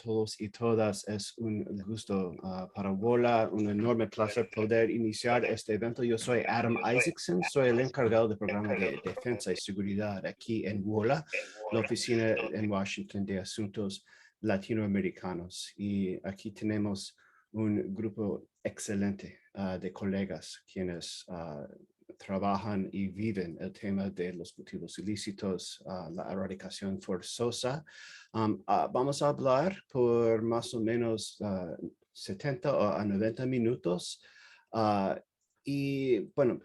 todos y todas. Es un gusto para Wola, un enorme placer poder iniciar este evento. Yo soy Adam Isaacson, soy el encargado del programa de defensa y seguridad aquí en Wola, la oficina en Washington de asuntos latinoamericanos. Y aquí tenemos un grupo excelente de colegas quienes trabajan y viven el tema de los cultivos ilícitos, la erradicación forzosa. Vamos a hablar por más o menos 70 a 90 minutos. Y bueno,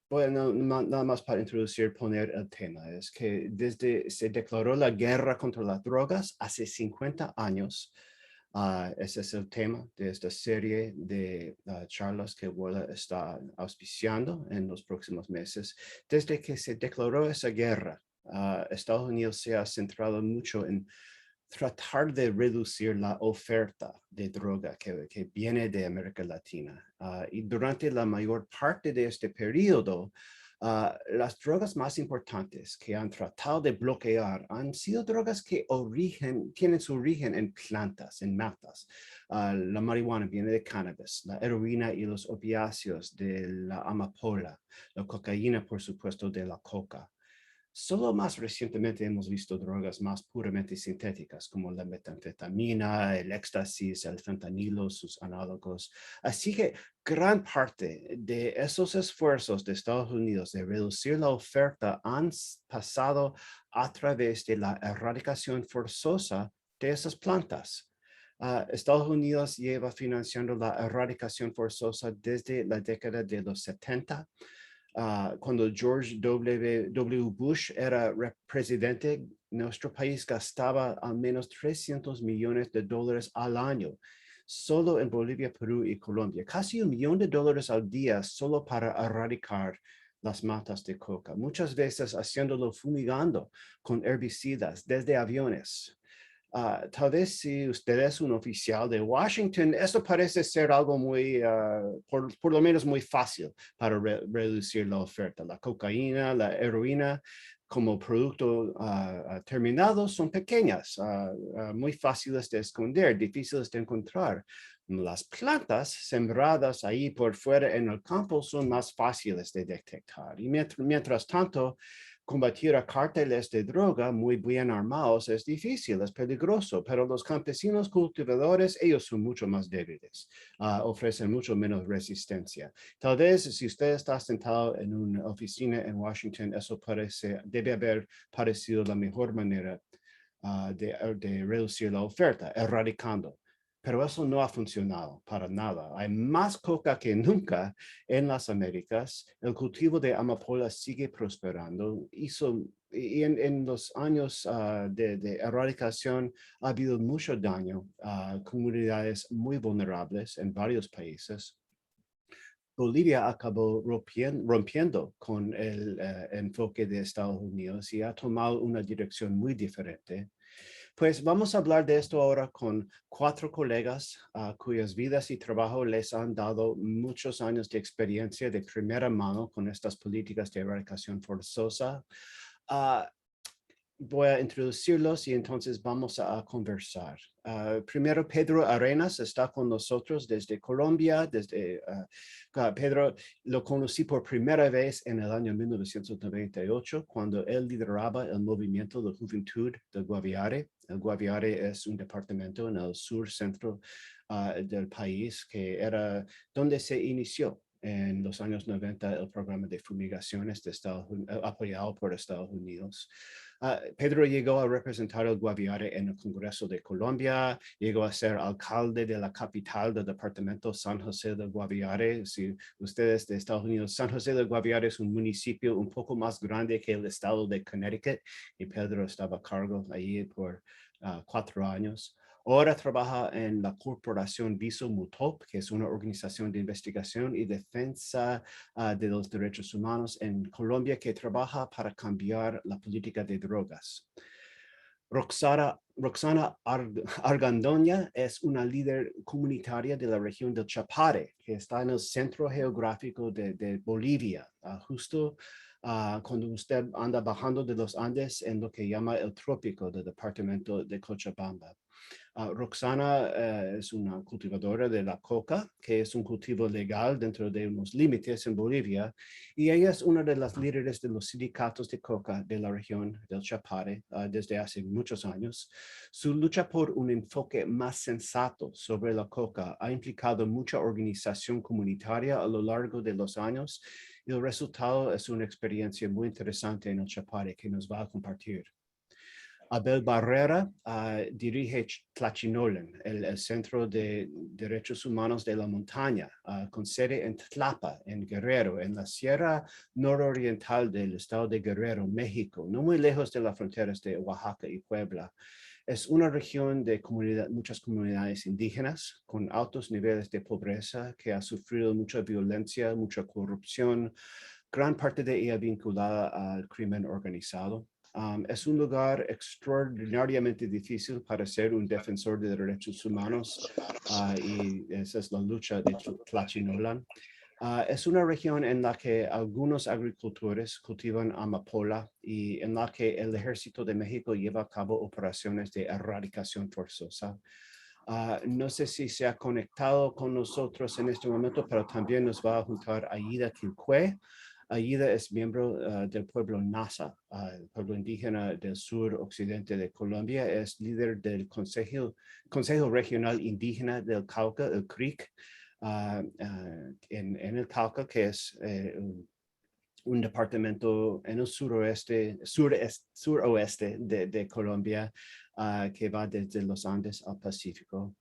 bueno, nada más para introducir, poner el tema, es que desde se declaró la guerra contra las drogas hace 50 años. Ese es el tema de esta serie de charlas que Wola está auspiciando en los próximos meses. Desde que se declaró esa guerra, Estados Unidos se ha centrado mucho en tratar de reducir la oferta de droga que viene de América Latina. Y durante la mayor parte de este periodo, las drogas más importantes que han tratado de bloquear han sido drogas que tienen su origen en plantas, en matas. La marihuana viene de cannabis, la heroína y los opiáceos de la amapola, la cocaína, por supuesto, de la coca. Solo más recientemente hemos visto drogas más puramente sintéticas como la metanfetamina, el éxtasis, el fentanilo, sus análogos. Así que gran parte de esos esfuerzos de Estados Unidos de reducir la oferta han pasado a través de la erradicación forzosa de esas plantas. Estados Unidos lleva financiando la erradicación forzosa desde la década de los 70. Cuando George W. Bush era presidente, nuestro país gastaba al menos $300 millones al año, solo en Bolivia, Perú y Colombia. Casi $1 millón al día solo para erradicar las matas de coca, muchas veces haciéndolo fumigando con herbicidas desde aviones. Tal vez si usted es un oficial de Washington, esto parece ser algo muy, por lo menos muy fácil para reducir la oferta. La cocaína, la heroína, como producto terminado, son pequeñas, muy fáciles de esconder, difíciles de encontrar. Las plantas sembradas ahí por fuera en el campo son más fáciles de detectar. Y mientras tanto, combatir a cárteles de droga muy bien armados es difícil, es peligroso, pero los campesinos cultivadores, ellos son mucho más débiles, ofrecen mucho menos resistencia. Tal vez si usted está sentado en una oficina en Washington, eso debe haber parecido la mejor manera de reducir la oferta, erradicando. Pero eso no ha funcionado para nada. Hay más coca que nunca en las Américas. El cultivo de amapola sigue prosperando. Y en los años de erradicación ha habido mucho daño a comunidades muy vulnerables en varios países. Bolivia acabó rompiendo con el enfoque de Estados Unidos y ha tomado una dirección muy diferente. Pues vamos a hablar de esto ahora con 4 colegas cuyas vidas y trabajo les han dado muchos años de experiencia de primera mano con estas políticas de erradicación forzosa. Voy a introducirlos y entonces vamos a conversar. Primero, Pedro Arenas está con nosotros desde Colombia. Pedro lo conocí por primera vez en el año 1998, cuando él lideraba el movimiento de juventud de Guaviare. El Guaviare es un departamento en el sur centro del país que era donde se inició en los años 90 el programa de fumigaciones apoyado por Estados Unidos. Pedro llegó a representar al Guaviare en el Congreso de Colombia, llegó a ser alcalde de la capital del departamento San José del Guaviare. Si ustedes de Estados Unidos, San José del Guaviare es un municipio un poco más grande que el estado de Connecticut y Pedro estaba a cargo allí por 4 años. Ahora trabaja en la corporación Viso Mutop, que es una organización de investigación y defensa de los derechos humanos en Colombia que trabaja para cambiar la política de drogas. Roxana Argandoña es una líder comunitaria de la región del Chapare, que está en el centro geográfico de Bolivia, justo cuando usted anda bajando de los Andes en lo que llama el trópico del departamento de Cochabamba. Roxana es una cultivadora de la coca, que es un cultivo legal dentro de unos límites en Bolivia, y ella es una de las líderes de los sindicatos de coca de la región del Chapare desde hace muchos años. Su lucha por un enfoque más sensato sobre la coca ha implicado mucha organización comunitaria a lo largo de los años, y el resultado es una experiencia muy interesante en el Chapare que nos va a compartir. Abel Barrera dirige Tlachinolan, el Centro de Derechos Humanos de la Montaña, con sede en Tlapa, en Guerrero, en la sierra nororiental del estado de Guerrero, México, no muy lejos de las fronteras de Oaxaca y Puebla. Es una región de muchas comunidades indígenas con altos niveles de pobreza que ha sufrido mucha violencia, mucha corrupción, gran parte de ella vinculada al crimen organizado. Es un lugar extraordinariamente difícil para ser un defensor de derechos humanos y esa es la lucha de Tlachinolan. Es una región en la que algunos agricultores cultivan amapola y en la que el Ejército de México lleva a cabo operaciones de erradicación forzosa. No sé si se ha conectado con nosotros en este momento, pero también nos va a juntar Aida Quilcue. Aida es miembro del pueblo Nasa, el pueblo indígena del sur occidente de Colombia. Es líder del Consejo Regional Indígena del Cauca, el CRIC, en el Cauca, que es un departamento en el suroeste de Colombia que va desde los Andes al Pacífico.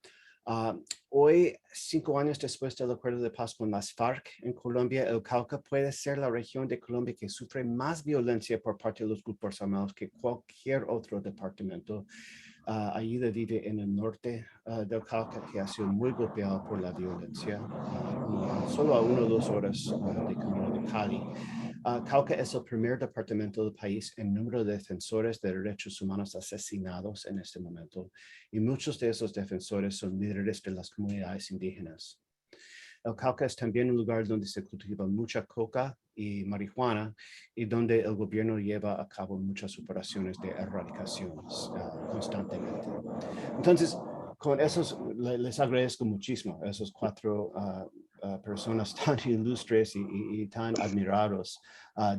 Hoy, 5 años después del acuerdo de paz con las FARC en Colombia, el Cauca puede ser la región de Colombia que sufre más violencia por parte de los grupos armados que cualquier otro departamento. Aida vive en el norte del Cauca, que ha sido muy golpeado por la violencia, solo a 1 o 2 horas de camino de Cali. Cauca es el primer departamento del país en número de defensores de derechos humanos asesinados en este momento, y muchos de esos defensores son líderes de las comunidades indígenas. El Cauca es también un lugar donde se cultiva mucha coca y marihuana y donde el gobierno lleva a cabo muchas operaciones de erradicaciones constantemente. Entonces, con esos les agradezco muchísimo a esos 4 personas tan ilustres y tan admirados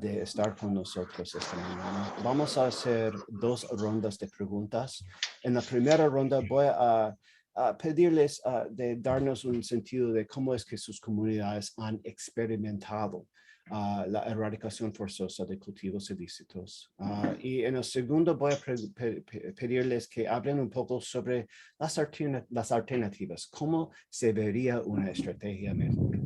de estar con nosotros esta mañana. Vamos a hacer 2 rondas de preguntas. En la primera ronda voy a pedirles de darnos un sentido de cómo es que sus comunidades han experimentado la erradicación forzosa de cultivos ilícitos. Y en el segundo voy a pedirles que hablen un poco sobre las alternativas, cómo se vería una estrategia mejor.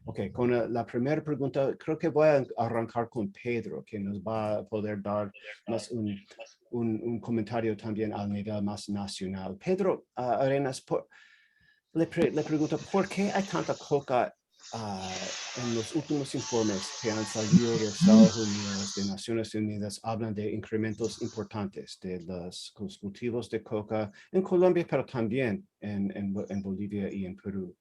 Ok, con la primera pregunta, creo que voy a arrancar con Pedro, que nos va a poder dar más un comentario también al nivel más nacional. Pedro Arenas, le pregunto, ¿por qué hay tanta coca en los últimos informes que han salido de Estados Unidos, de Naciones Unidas, hablan de incrementos importantes de los cultivos de coca en Colombia, pero también en Bolivia y en Perú?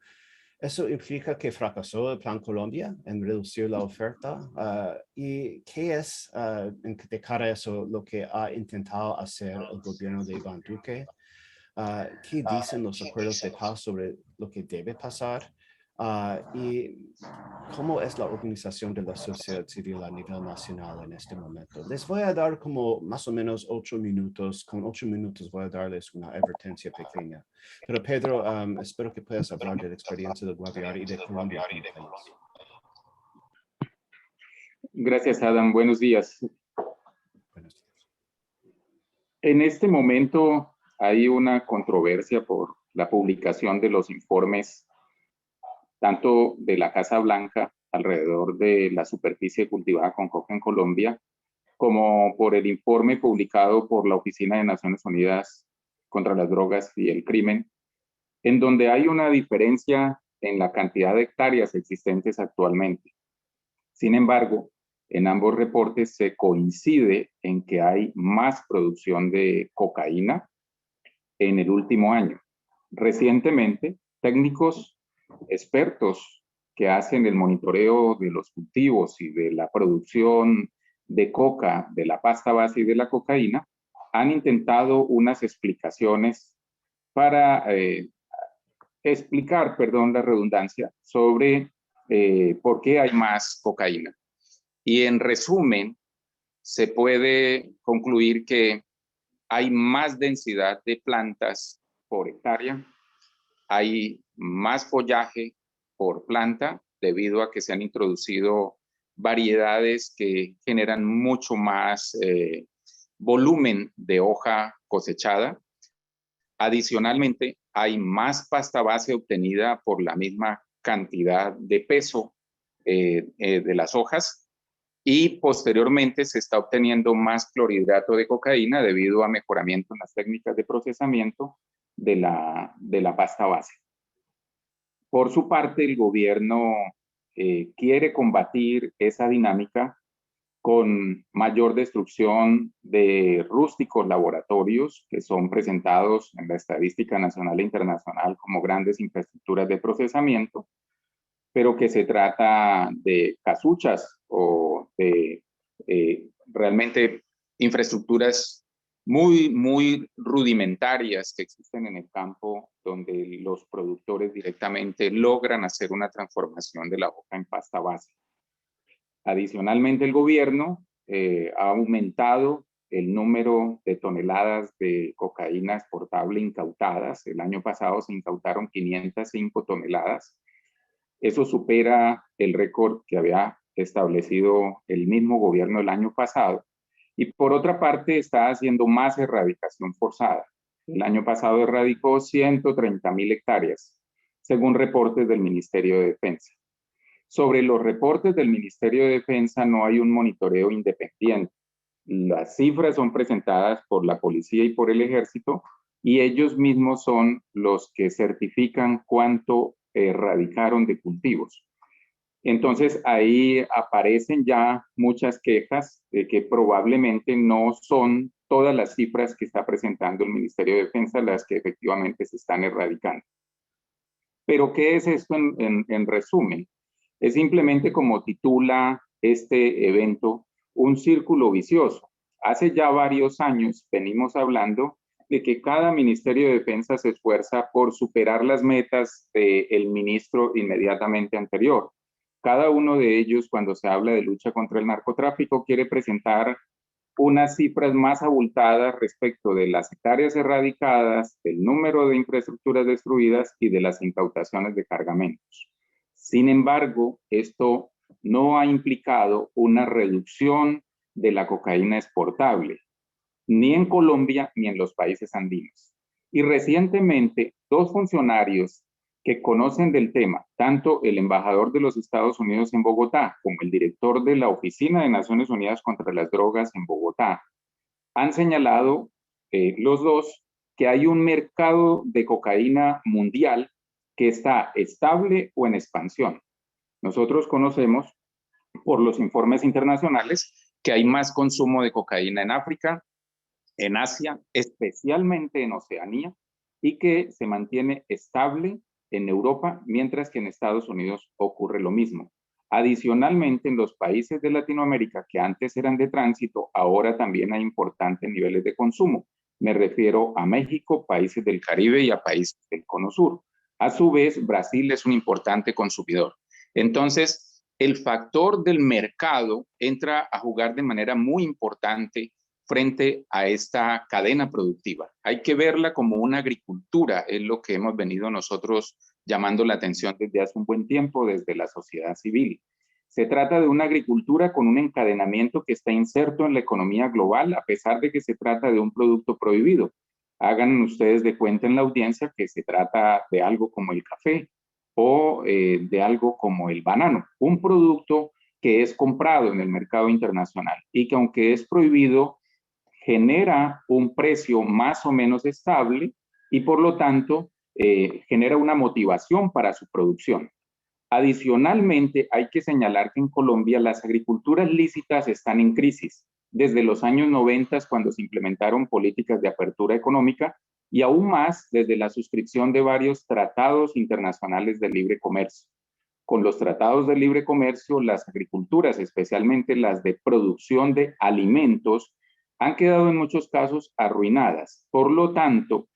¿Eso implica que fracasó el Plan Colombia en reducir la oferta? ¿Y qué es, de cara a eso, lo que ha intentado hacer el gobierno de Iván Duque? ¿Qué dicen los acuerdos de paz sobre lo que debe pasar? ¿Y cómo es la organización de la sociedad civil a nivel nacional en este momento? Les voy a dar como más o menos 8 minutos. Con 8 minutos voy a darles una advertencia pequeña. Pero Pedro, espero que puedas hablar de la experiencia de Guaviare y de Colombia como país. Gracias, Adam. Buenos días. Buenos días. En este momento hay una controversia por la publicación de los informes tanto de la Casa Blanca alrededor de la superficie cultivada con coca en Colombia, como por el informe publicado por la Oficina de Naciones Unidas contra las Drogas y el Crimen, en donde hay una diferencia en la cantidad de hectáreas existentes actualmente. Sin embargo, en ambos reportes se coincide en que hay más producción de cocaína en el último año. Recientemente, técnicos expertos que hacen el monitoreo de los cultivos y de la producción de coca, de la pasta base y de la cocaína, han intentado unas explicaciones para explicar, perdón la redundancia, sobre por qué hay más cocaína. Y en resumen, se puede concluir que hay más densidad de plantas por hectárea, hay más follaje por planta debido a que se han introducido variedades que generan mucho más volumen de hoja cosechada. Adicionalmente, hay más pasta base obtenida por la misma cantidad de peso de las hojas, y posteriormente se está obteniendo más clorhidrato de cocaína debido a mejoramiento en las técnicas de procesamiento de la pasta base. Por su parte, el gobierno quiere combatir esa dinámica con mayor destrucción de rústicos laboratorios que son presentados en la estadística nacional e internacional como grandes infraestructuras de procesamiento, pero que se trata de casuchas o de realmente infraestructuras muy rudimentarias que existen en el campo, donde los productores directamente logran hacer una transformación de la hoja en pasta base. Adicionalmente, el gobierno ha aumentado el número de toneladas de cocaína exportable incautadas. El año pasado se incautaron 505 toneladas. Eso supera el récord que había establecido el mismo gobierno el año pasado. Y por otra parte, está haciendo más erradicación forzada. El año pasado erradicó 130.000 hectáreas, según reportes del Ministerio de Defensa. Sobre los reportes del Ministerio de Defensa no hay un monitoreo independiente. Las cifras son presentadas por la policía y por el ejército, y ellos mismos son los que certifican cuánto erradicaron de cultivos. Entonces ahí aparecen ya muchas quejas de que probablemente no son todas las cifras que está presentando el Ministerio de Defensa las que efectivamente se están erradicando. Pero ¿qué es esto en resumen? Es simplemente, como titula este evento, un círculo vicioso. Hace ya varios años venimos hablando de que cada Ministerio de Defensa se esfuerza por superar las metas del ministro inmediatamente anterior. Cada uno de ellos, cuando se habla de lucha contra el narcotráfico, quiere presentar unas cifras más abultadas respecto de las hectáreas erradicadas, del número de infraestructuras destruidas y de las incautaciones de cargamentos. Sin embargo, esto no ha implicado una reducción de la cocaína exportable, ni en Colombia ni en los países andinos. Y recientemente, dos funcionarios que conocen del tema, tanto el embajador de los Estados Unidos en Bogotá como el director de la Oficina de Naciones Unidas contra las Drogas en Bogotá, han señalado los dos que hay un mercado de cocaína mundial que está estable o en expansión. Nosotros conocemos por los informes internacionales que hay más consumo de cocaína en África, en Asia, especialmente en Oceanía, y que se mantiene estable en Europa, mientras que en Estados Unidos ocurre lo mismo. Adicionalmente, en los países de Latinoamérica que antes eran de tránsito, ahora también hay importantes niveles de consumo. Me refiero a México, países del Caribe y a países del Cono Sur. A su vez, Brasil es un importante consumidor. Entonces, el factor del mercado entra a jugar de manera muy importante frente a esta cadena productiva. Hay que verla como una agricultura, es lo que hemos venido nosotros llamando la atención desde hace un buen tiempo, desde la sociedad civil. Se trata de una agricultura con un encadenamiento que está inserto en la economía global, a pesar de que se trata de un producto prohibido. Hagan ustedes de cuenta en la audiencia que se trata de algo como el café o de algo como el banano, un producto que es comprado en el mercado internacional y que, aunque es prohibido, genera un precio más o menos estable y por lo tanto genera una motivación para su producción. Adicionalmente, hay que señalar que en Colombia las agriculturas lícitas están en crisis desde los años 90, cuando se implementaron políticas de apertura económica, y aún más desde la suscripción de varios tratados internacionales de libre comercio. Con los tratados de libre comercio, las agriculturas, especialmente las de producción de alimentos, han quedado en muchos casos arruinadas. Por lo tanto,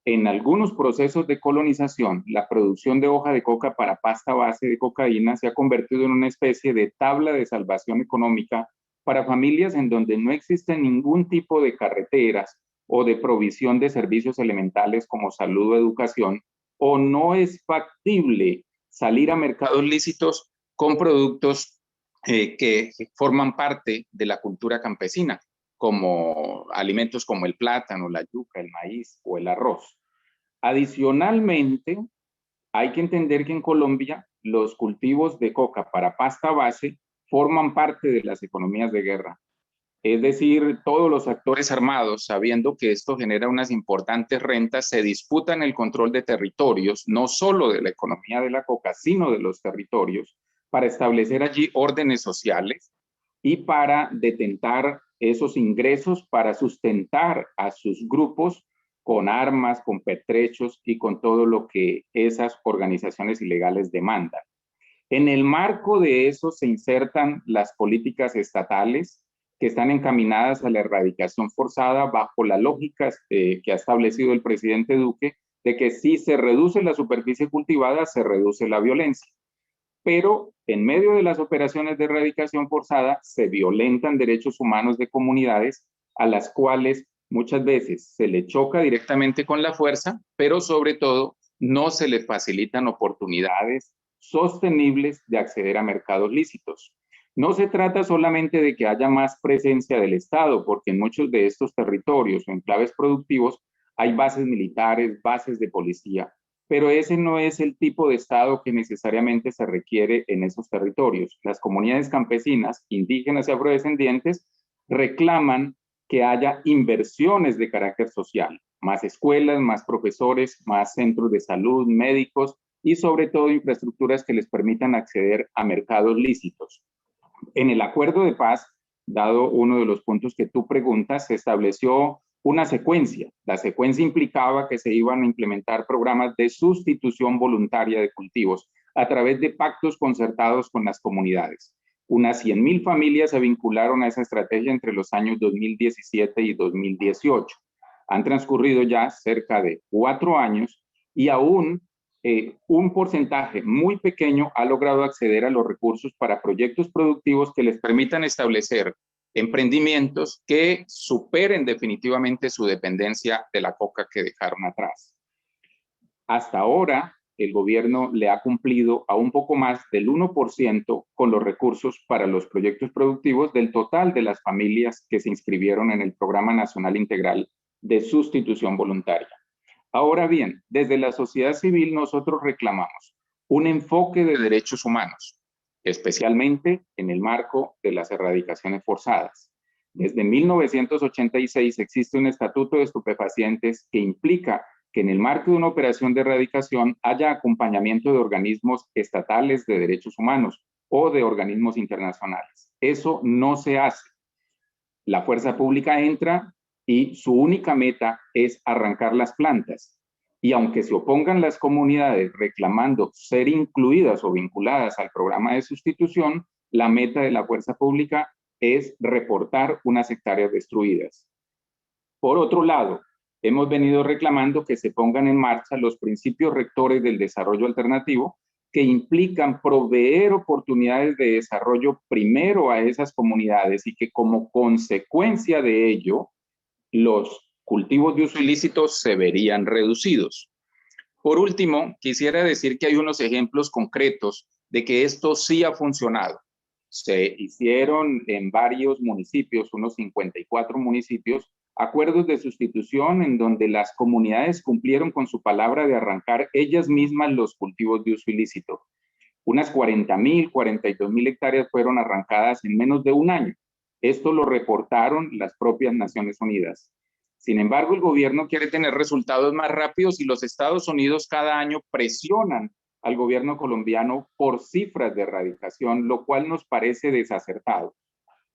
en algunos procesos de colonización, la producción de hoja de coca para pasta base de cocaína se ha convertido en una especie de tabla de salvación económica para familias en donde no existe ningún tipo de carreteras o de provisión de servicios elementales como salud o educación, o no es factible salir a mercados lícitos con productos que forman parte de la cultura campesina, como alimentos como el plátano, la yuca, el maíz o el arroz. Adicionalmente, hay que entender que en Colombia los cultivos de coca para pasta base forman parte de las economías de guerra. Es decir, todos los actores armados, sabiendo que esto genera unas importantes rentas, se disputan el control de territorios, no solo de la economía de la coca, sino de los territorios, para establecer allí órdenes sociales y para detentar esos ingresos para sustentar a sus grupos con armas, con pertrechos y con todo lo que esas organizaciones ilegales demandan. En el marco de eso se insertan las políticas estatales que están encaminadas a la erradicación forzada bajo la lógica que ha establecido el presidente Duque de que si se reduce la superficie cultivada, se reduce la violencia. Pero en medio de las operaciones de erradicación forzada se violentan derechos humanos de comunidades a las cuales muchas veces se le choca directamente con la fuerza, pero sobre todo no se les facilitan oportunidades sostenibles de acceder a mercados lícitos. No se trata solamente de que haya más presencia del Estado, porque en muchos de estos territorios o enclaves productivos hay bases militares, bases de policía, pero ese no es el tipo de Estado que necesariamente se requiere en esos territorios. Las comunidades campesinas, indígenas y afrodescendientes reclaman que haya inversiones de carácter social, más escuelas, más profesores, más centros de salud, médicos y sobre todo infraestructuras que les permitan acceder a mercados lícitos. En el acuerdo de paz, dado uno de los puntos que tú preguntas, se estableció una secuencia. La secuencia implicaba que se iban a implementar programas de sustitución voluntaria de cultivos a través de pactos concertados con las comunidades. Unas 100,000 familias se vincularon a esa estrategia entre los años 2017 y 2018. Han transcurrido ya cerca de 4 años y aún un porcentaje muy pequeño ha logrado acceder a los recursos para proyectos productivos que les permitan establecer emprendimientos que superen definitivamente su dependencia de la coca que dejaron atrás. Hasta ahora, el gobierno le ha cumplido a un poco más del 1% con los recursos para los proyectos productivos del total de las familias que se inscribieron en el Programa Nacional Integral de Sustitución Voluntaria. Ahora bien, desde la sociedad civil nosotros reclamamos un enfoque de derechos humanos, especialmente en el marco de las erradicaciones forzadas. Desde 1986 existe un estatuto de estupefacientes que implica que en el marco de una operación de erradicación haya acompañamiento de organismos estatales de derechos humanos o de organismos internacionales. Eso no se hace. La fuerza pública entra y su única meta es arrancar las plantas. Y aunque se opongan las comunidades reclamando ser incluidas o vinculadas al programa de sustitución, la meta de la fuerza pública es reportar unas hectáreas destruidas. Por otro lado, hemos venido reclamando que se pongan en marcha los principios rectores del desarrollo alternativo que implican proveer oportunidades de desarrollo primero a esas comunidades y que como consecuencia de ello, los cultivos de uso ilícito se verían reducidos. Por último, quisiera decir que hay unos ejemplos concretos de que esto sí ha funcionado. Se hicieron en varios municipios, unos 54 municipios, acuerdos de sustitución en donde las comunidades cumplieron con su palabra de arrancar ellas mismas los cultivos de uso ilícito. Unas 40,000, 42,000 hectáreas fueron arrancadas en menos de un año. Esto lo reportaron las propias Naciones Unidas. Sin embargo, el gobierno quiere tener resultados más rápidos y los Estados Unidos cada año presionan al gobierno colombiano por cifras de erradicación, lo cual nos parece desacertado.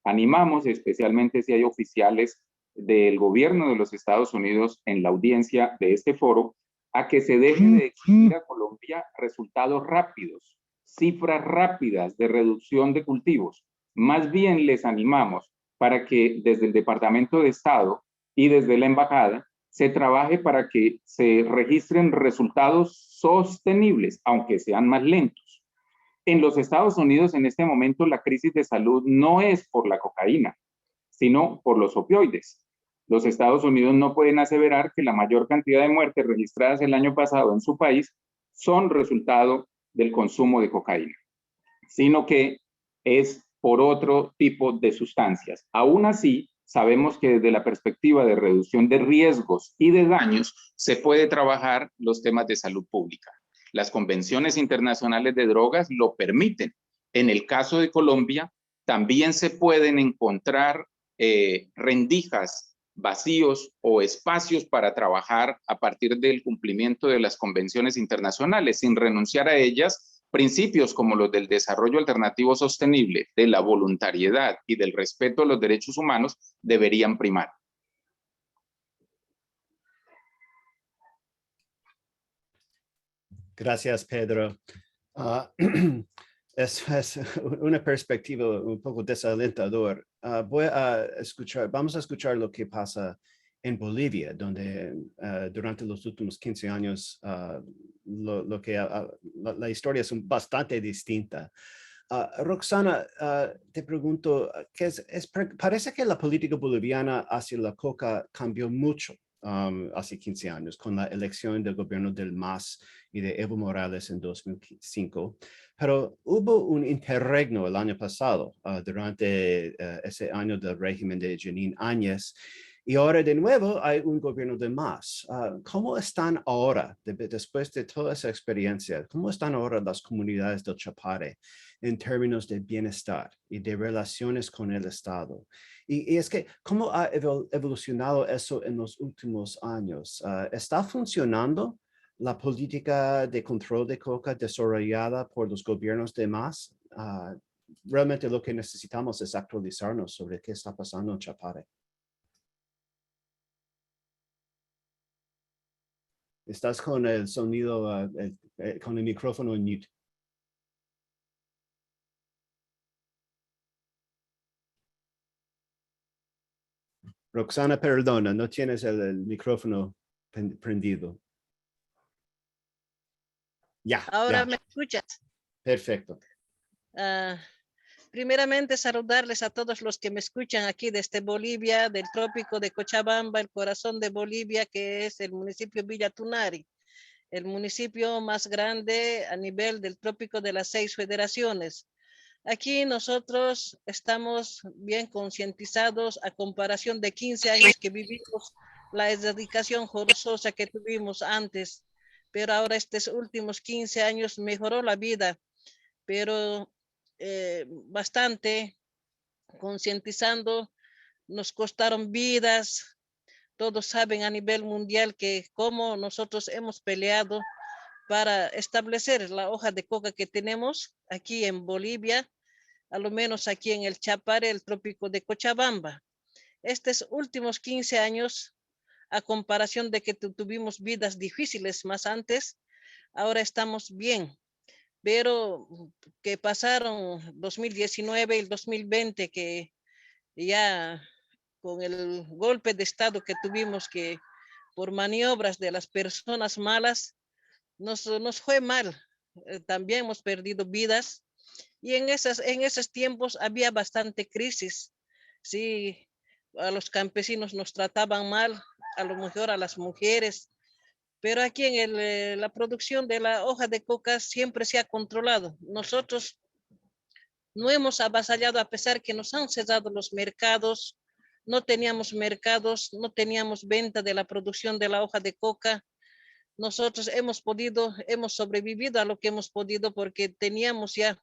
Animamos, especialmente si hay oficiales del gobierno de los Estados Unidos en la audiencia de este foro, a que se deje de exigir a Colombia resultados rápidos, cifras rápidas de reducción de cultivos. Más bien les animamos para que desde el Departamento de Estado y desde la Embajada se trabaje para que se registren resultados sostenibles, aunque sean más lentos. En los Estados Unidos, en este momento, la crisis de salud no es por la cocaína, sino por los opioides. Los Estados Unidos no pueden aseverar que la mayor cantidad de muertes registradas el año pasado en su país son resultado del consumo de cocaína, sino que es por otro tipo de sustancias. Aún así, sabemos que desde la perspectiva de reducción de riesgos y de daños, se puede trabajar los temas de salud pública. Las convenciones internacionales de drogas lo permiten. En el caso de Colombia, también se pueden encontrar rendijas, vacíos o espacios para trabajar a partir del cumplimiento de las convenciones internacionales, sin renunciar a ellas. Principios como los del desarrollo alternativo sostenible, de la voluntariedad y del respeto a los derechos humanos deberían primar. Gracias, Pedro. Es una perspectiva un poco desalentador. Vamos a escuchar lo que pasa en Bolivia, donde durante los últimos 15 años la historia es bastante distinta. Roxana, te pregunto, parece que la política boliviana hacia la coca cambió mucho hace 15 años con la elección del gobierno del MAS y de Evo Morales en 2005, pero hubo un interregno el año pasado durante ese año del régimen de Jeanine Áñez. Y ahora de nuevo hay un gobierno de MAS. ¿Cómo están ahora, después de toda esa experiencia, cómo están ahora las comunidades del Chapare en términos de bienestar y de relaciones con el Estado? Y es que, ¿cómo ha evolucionado eso en los últimos años? ¿Está funcionando la política de control de coca desarrollada por los gobiernos de MAS? Realmente lo que necesitamos es actualizarnos sobre qué está pasando en Chapare. Estás con el sonido, con el micrófono en mute. Roxana, perdona, no tienes el micrófono prendido. Ya. Ahora ya. me escuchas. Perfecto. Primeramente saludarles a todos los que me escuchan aquí desde Bolivia, del trópico de Cochabamba, el corazón de Bolivia, que es el municipio Villa Tunari, el municipio más grande a nivel del trópico de las 6 federaciones. Aquí nosotros estamos bien concientizados a comparación de 15 años que vivimos la erradicación forzosa que tuvimos antes, pero ahora estos últimos 15 años mejoró la vida, pero bastante concientizando, nos costaron vidas. Todos saben a nivel mundial que cómo nosotros hemos peleado para establecer la hoja de coca que tenemos aquí en Bolivia, a lo menos aquí en el Chapare, el trópico de Cochabamba. Estos últimos 15 años, a comparación de que tuvimos vidas difíciles más antes, ahora estamos bien. Pero que pasaron 2019 y el 2020, que ya con el golpe de Estado que tuvimos, que por maniobras de las personas malas, nos fue mal. También hemos perdido vidas. Y en esos tiempos había bastante crisis. Sí, a los campesinos nos trataban mal, a lo mejor a las mujeres, pero aquí en la producción de la hoja de coca siempre se ha controlado. Nosotros no hemos avasallado a pesar que nos han cerrado los mercados, no teníamos mercados, no teníamos venta de la producción de la hoja de coca. Nosotros hemos sobrevivido a lo que hemos podido porque teníamos ya,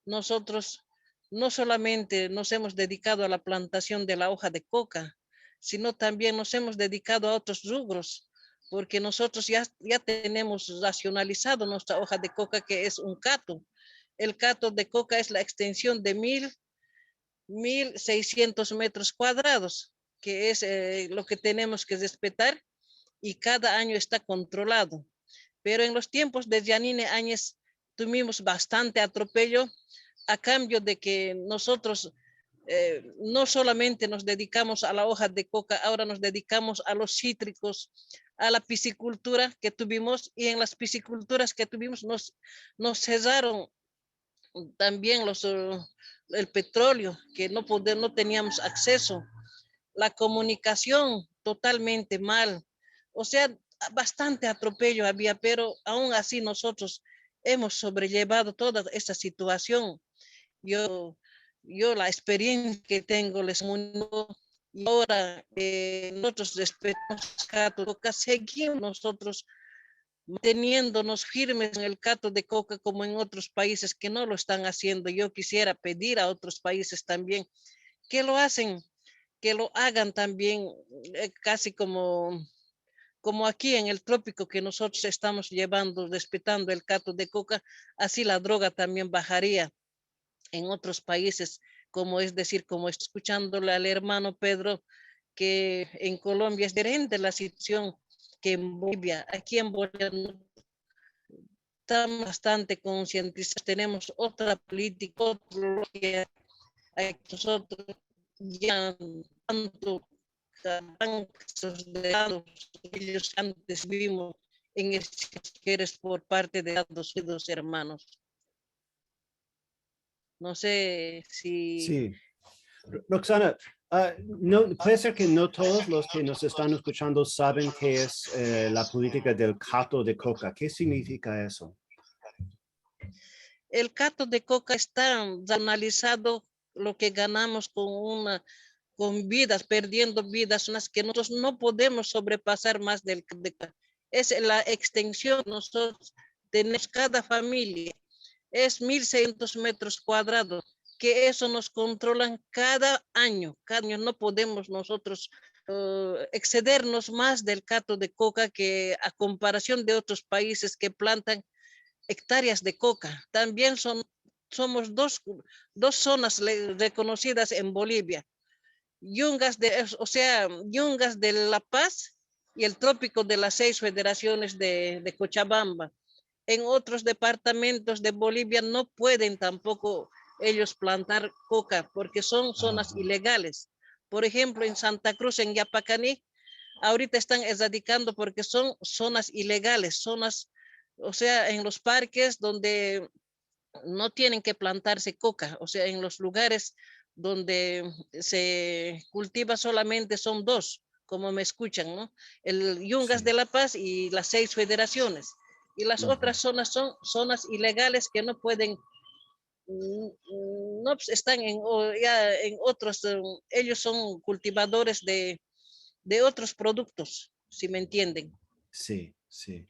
nosotros no solamente nos hemos dedicado a la plantación de la hoja de coca, sino también nos hemos dedicado a otros rubros, porque nosotros ya tenemos racionalizado nuestra hoja de coca, que es un cato. El cato de coca es la extensión de 1.600 metros cuadrados, que es lo que tenemos que respetar, y cada año está controlado. Pero en los tiempos de Jeanine Áñez tuvimos bastante atropello a cambio de que nosotros no solamente nos dedicamos a la hoja de coca, ahora nos dedicamos a los cítricos, a la piscicultura que tuvimos, y en las pisciculturas que tuvimos nos cesaron también el petróleo, que no teníamos acceso, la comunicación totalmente mal, o sea, bastante atropello había, pero aún así nosotros hemos sobrellevado toda esta situación. Yo la experiencia que tengo les comunico, y ahora nosotros respetamos Cato de Coca, seguimos nosotros manteniéndonos firmes en el Cato de Coca como en otros países que no lo están haciendo. Yo quisiera pedir a otros países también que lo hacen, que lo hagan también, casi como aquí en el trópico que nosotros estamos llevando, respetando el Cato de Coca, así la droga también bajaría en otros países, como es decir, como escuchándole al hermano Pedro, que en Colombia es diferente la situación que en Bolivia. Aquí en Bolivia no estamos bastante concientizados, tenemos otra política, otra lógica. Nosotros ya tanto de datos, ellos antes vimos en extranjeros por parte de dos hermanos. No sé si... Sí. Roxana, no, puede ser que no todos los que nos están escuchando saben qué es la política del Cato de Coca. ¿Qué significa eso? El Cato de Coca está analizado lo que ganamos con vidas, perdiendo vidas, unas que nosotros no podemos sobrepasar más del es la extensión. Nosotros tenemos cada familia, es 1.600 metros cuadrados, que eso nos controlan cada año no podemos nosotros excedernos más del Cato de Coca, que a comparación de otros países que plantan hectáreas de coca. También somos dos zonas reconocidas en Bolivia. Yungas Yungas de La Paz y el trópico de las 6 federaciones de Cochabamba. En otros departamentos de Bolivia no pueden tampoco ellos plantar coca porque son zonas ilegales. Por ejemplo, en Santa Cruz, en Yapacaní, ahorita están erradicando porque son zonas ilegales, zonas, o sea, en los parques donde no tienen que plantarse coca, o sea, en los lugares donde se cultiva solamente son dos, como me escuchan, ¿no? El Yungas de La Paz y las 6 federaciones. Y las otras zonas son zonas ilegales que no pueden, no están ya en otros, ellos son cultivadores de otros productos, si me entienden. Sí, sí.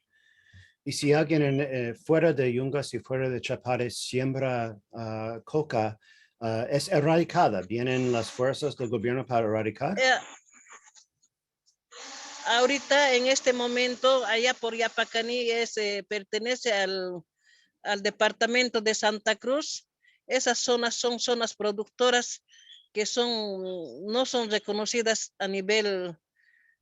Y si alguien fuera de Yungas y fuera de Chapare siembra coca, es erradicada. ¿Vienen las fuerzas del gobierno para erradicar? Ahorita, en este momento, allá por Yapacaní, pertenece al departamento de Santa Cruz. Esas zonas son zonas productoras que no son reconocidas a nivel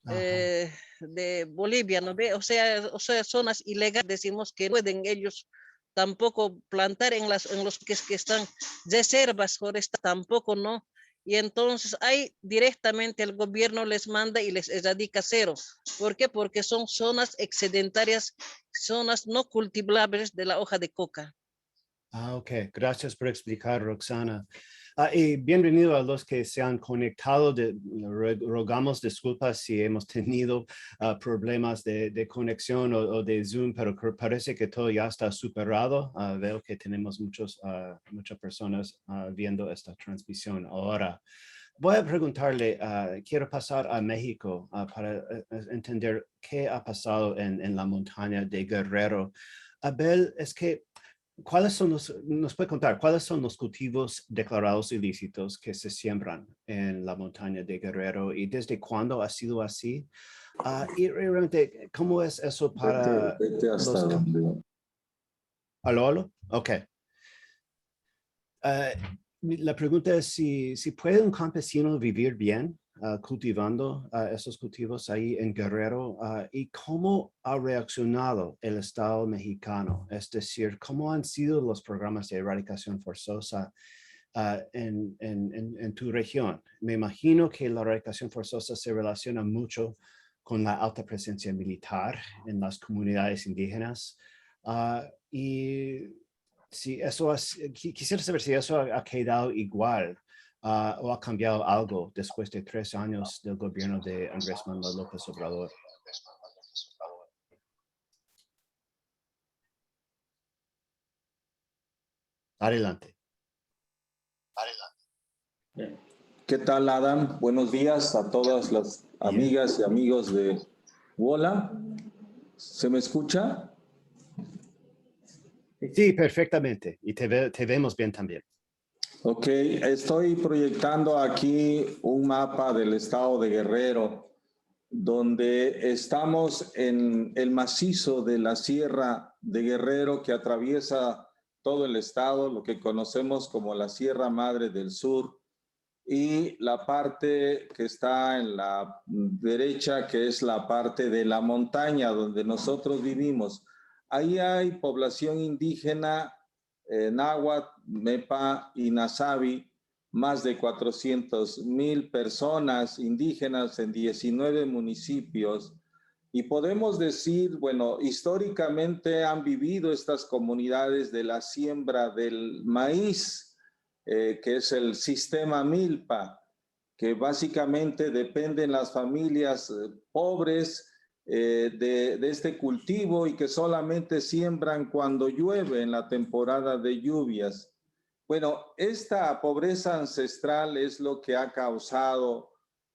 de Bolivia, ¿no ve? O sea, zonas ilegales, decimos que pueden ellos tampoco plantar en los que están reservas forestales, tampoco, ¿no? Y entonces ahí directamente el gobierno les manda y les erradica cero. ¿Por qué? Porque son zonas excedentarias, zonas no cultivables de la hoja de coca. Ok. Gracias por explicar, Roxana. Y bienvenido a los que se han conectado. Rogamos disculpas si hemos tenido problemas de conexión o de Zoom, pero parece que todo ya está superado. Veo que tenemos muchas personas viendo esta transmisión ahora. Voy a preguntarle, quiero pasar a México para entender qué ha pasado en la montaña de Guerrero. Abel, nos puede contar, ¿cuáles son los cultivos declarados ilícitos que se siembran en la montaña de Guerrero y desde cuándo ha sido así? Y realmente, ¿cómo es eso para vete hasta donde... ¿Aló? Ok. La pregunta es si puede un campesino vivir bien cultivando esos cultivos ahí en Guerrero y cómo ha reaccionado el Estado mexicano, es decir, cómo han sido los programas de erradicación forzosa en tu región. Me imagino que la erradicación forzosa se relaciona mucho con la alta presencia militar en las comunidades indígenas. Y si eso quisiera saber si eso ha quedado igual o ha cambiado algo después de 3 años del gobierno de Andrés Manuel López Obrador. Adelante. ¿Qué tal, Adam? Buenos días a todas las amigas y amigos de WOLA. ¿Se me escucha? Sí, perfectamente. Y te vemos bien también. Ok, estoy proyectando aquí un mapa del estado de Guerrero, donde estamos en el macizo de la Sierra de Guerrero que atraviesa todo el estado, lo que conocemos como la Sierra Madre del Sur, y la parte que está en la derecha, que es la parte de la montaña donde nosotros vivimos. Ahí hay población indígena, náhuatl, mepa y nazavi, más de 400,000 personas indígenas en 19 municipios. Y podemos decir, bueno, históricamente han vivido estas comunidades de la siembra del maíz, que es el sistema milpa, que básicamente dependen las familias pobres de este cultivo y que solamente siembran cuando llueve en la temporada de lluvias. Bueno, esta pobreza ancestral es lo que ha causado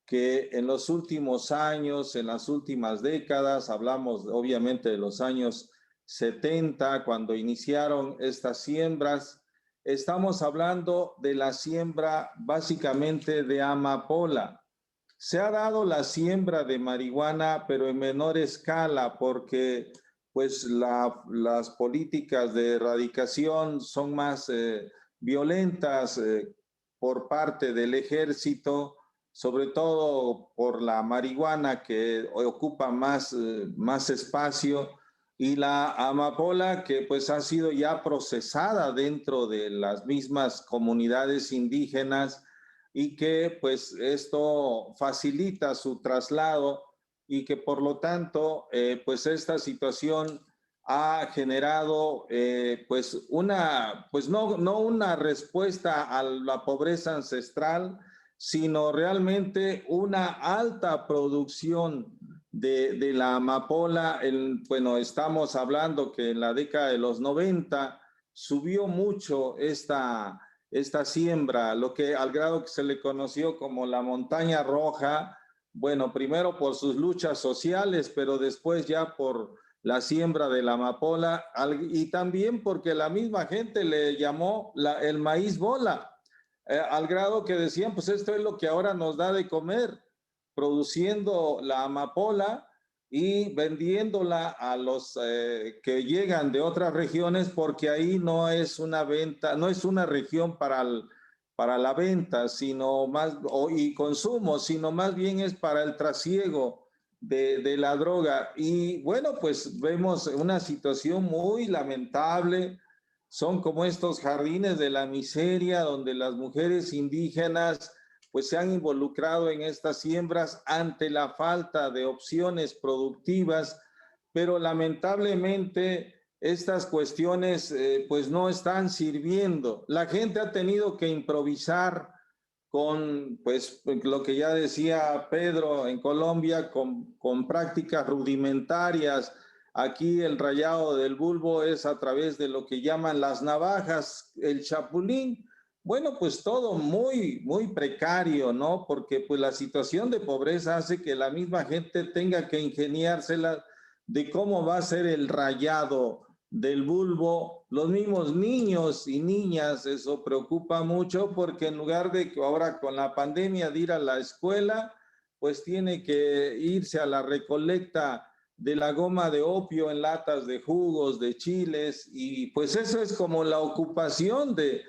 que en los últimos años, en las últimas décadas, hablamos obviamente de los años 70, cuando iniciaron estas siembras, estamos hablando de la siembra básicamente de amapola. Se ha dado la siembra de marihuana, pero en menor escala, porque pues las políticas de erradicación son más violentas por parte del ejército, sobre todo por la marihuana que ocupa más espacio, y la amapola que pues ha sido ya procesada dentro de las mismas comunidades indígenas y que pues esto facilita su traslado y que por lo tanto pues esta situación ha generado pues no una respuesta a la pobreza ancestral, sino realmente una alta producción de la amapola. Bueno, estamos hablando que en la década de los 90 subió mucho esta siembra, lo que al grado que se le conoció como la montaña roja, bueno, primero por sus luchas sociales, pero después ya por la siembra de la amapola, y también porque la misma gente le llamó el maíz bola, al grado que decían, pues esto es lo que ahora nos da de comer, produciendo la amapola y vendiéndola a los que llegan de otras regiones, porque ahí no es una venta, no es una región para la venta, sino más, y consumo, sino más bien es para el trasiego de la droga. Y bueno, pues vemos una situación muy lamentable. Son como estos jardines de la miseria donde las mujeres indígenas pues se han involucrado en estas siembras ante la falta de opciones productivas, pero lamentablemente estas cuestiones pues no están sirviendo. La gente ha tenido que improvisar con pues lo que ya decía Pedro en Colombia, con prácticas rudimentarias. Aquí el rayado del bulbo es a través de lo que llaman las navajas, el chapulín. Bueno, pues todo muy, muy precario, ¿no? Porque pues la situación de pobreza hace que la misma gente tenga que ingeniársela de cómo va a ser el rayado del bulbo. Los mismos niños y niñas, eso preocupa mucho porque en lugar de que ahora con la pandemia de ir a la escuela, pues tiene que irse a la recolecta de la goma de opio en latas de jugos, de chiles, y pues eso es como la ocupación de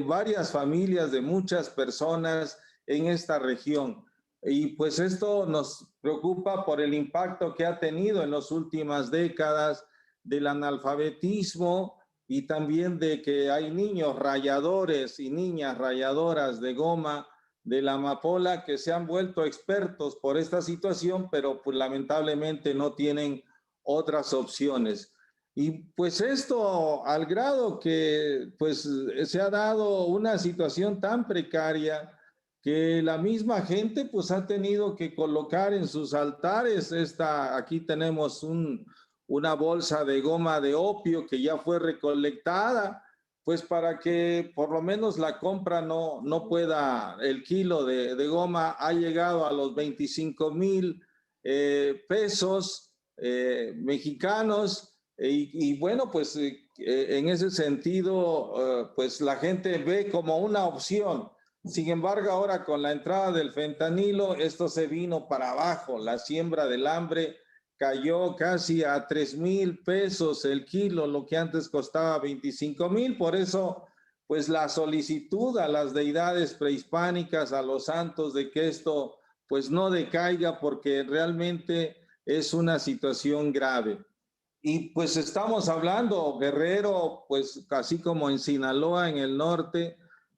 varias familias, de muchas personas en esta región. Y pues esto nos preocupa por el impacto que ha tenido en las últimas décadas del analfabetismo y también de que hay niños ralladores y niñas rayadoras de goma de la amapola que se han vuelto expertos por esta situación, pero pues lamentablemente no tienen otras opciones. Y pues esto al grado que pues se ha dado una situación tan precaria que la misma gente pues ha tenido que colocar en sus altares aquí tenemos una bolsa de goma de opio que ya fue recolectada, pues para que por lo menos la compra no pueda, el kilo de goma ha llegado a los 25,000 pesos mexicanos. Y bueno, pues en ese sentido, pues la gente ve como una opción. Sin embargo, ahora con la entrada del fentanilo, esto se vino para abajo. La siembra del hambre cayó casi a 3,000 pesos el kilo, lo que antes costaba 25,000. Por eso, pues la solicitud a las deidades prehispánicas, a los santos, de que esto pues no decaiga, porque realmente es una situación grave. Y pues estamos hablando, Guerrero, pues así como en Sinaloa, en el norte,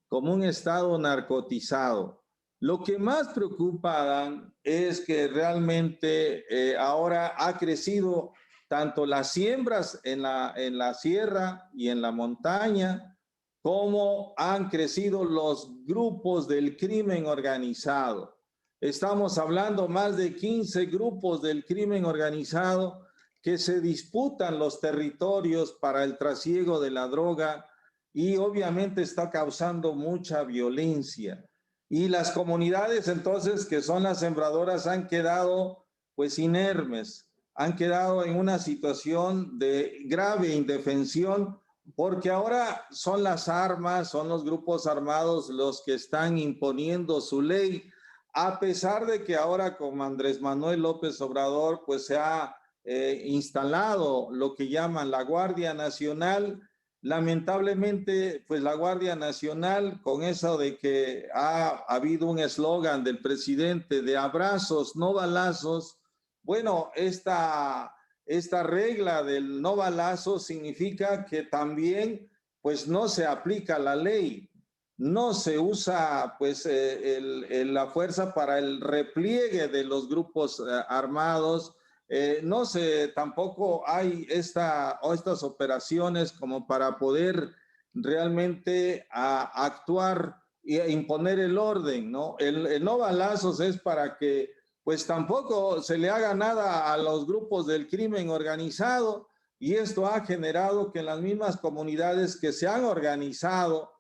como un estado narcotizado. Lo que más preocupa, Adán, es que realmente ahora ha crecido tanto las siembras en la sierra y en la montaña, como han crecido los grupos del crimen organizado. Estamos hablando más de 15 grupos del crimen organizado que se disputan los territorios para el trasiego de la droga, y obviamente está causando mucha violencia. Y las comunidades entonces que son las sembradoras han quedado pues inermes, han quedado en una situación de grave indefensión, porque ahora son las armas, son los grupos armados los que están imponiendo su ley, a pesar de que ahora con Andrés Manuel López Obrador pues se ha instalado lo que llaman la Guardia Nacional. Lamentablemente, pues la Guardia Nacional, con eso de que ha habido un eslogan del presidente de abrazos, no balazos, bueno, esta regla del no balazos significa que también pues no se aplica la ley, no se usa pues la fuerza para el repliegue de los grupos armados. No sé, tampoco hay estas operaciones como para poder realmente actuar e imponer el orden, ¿no? El no balazos es para que pues tampoco se le haga nada a los grupos del crimen organizado, y esto ha generado que las mismas comunidades que se han organizado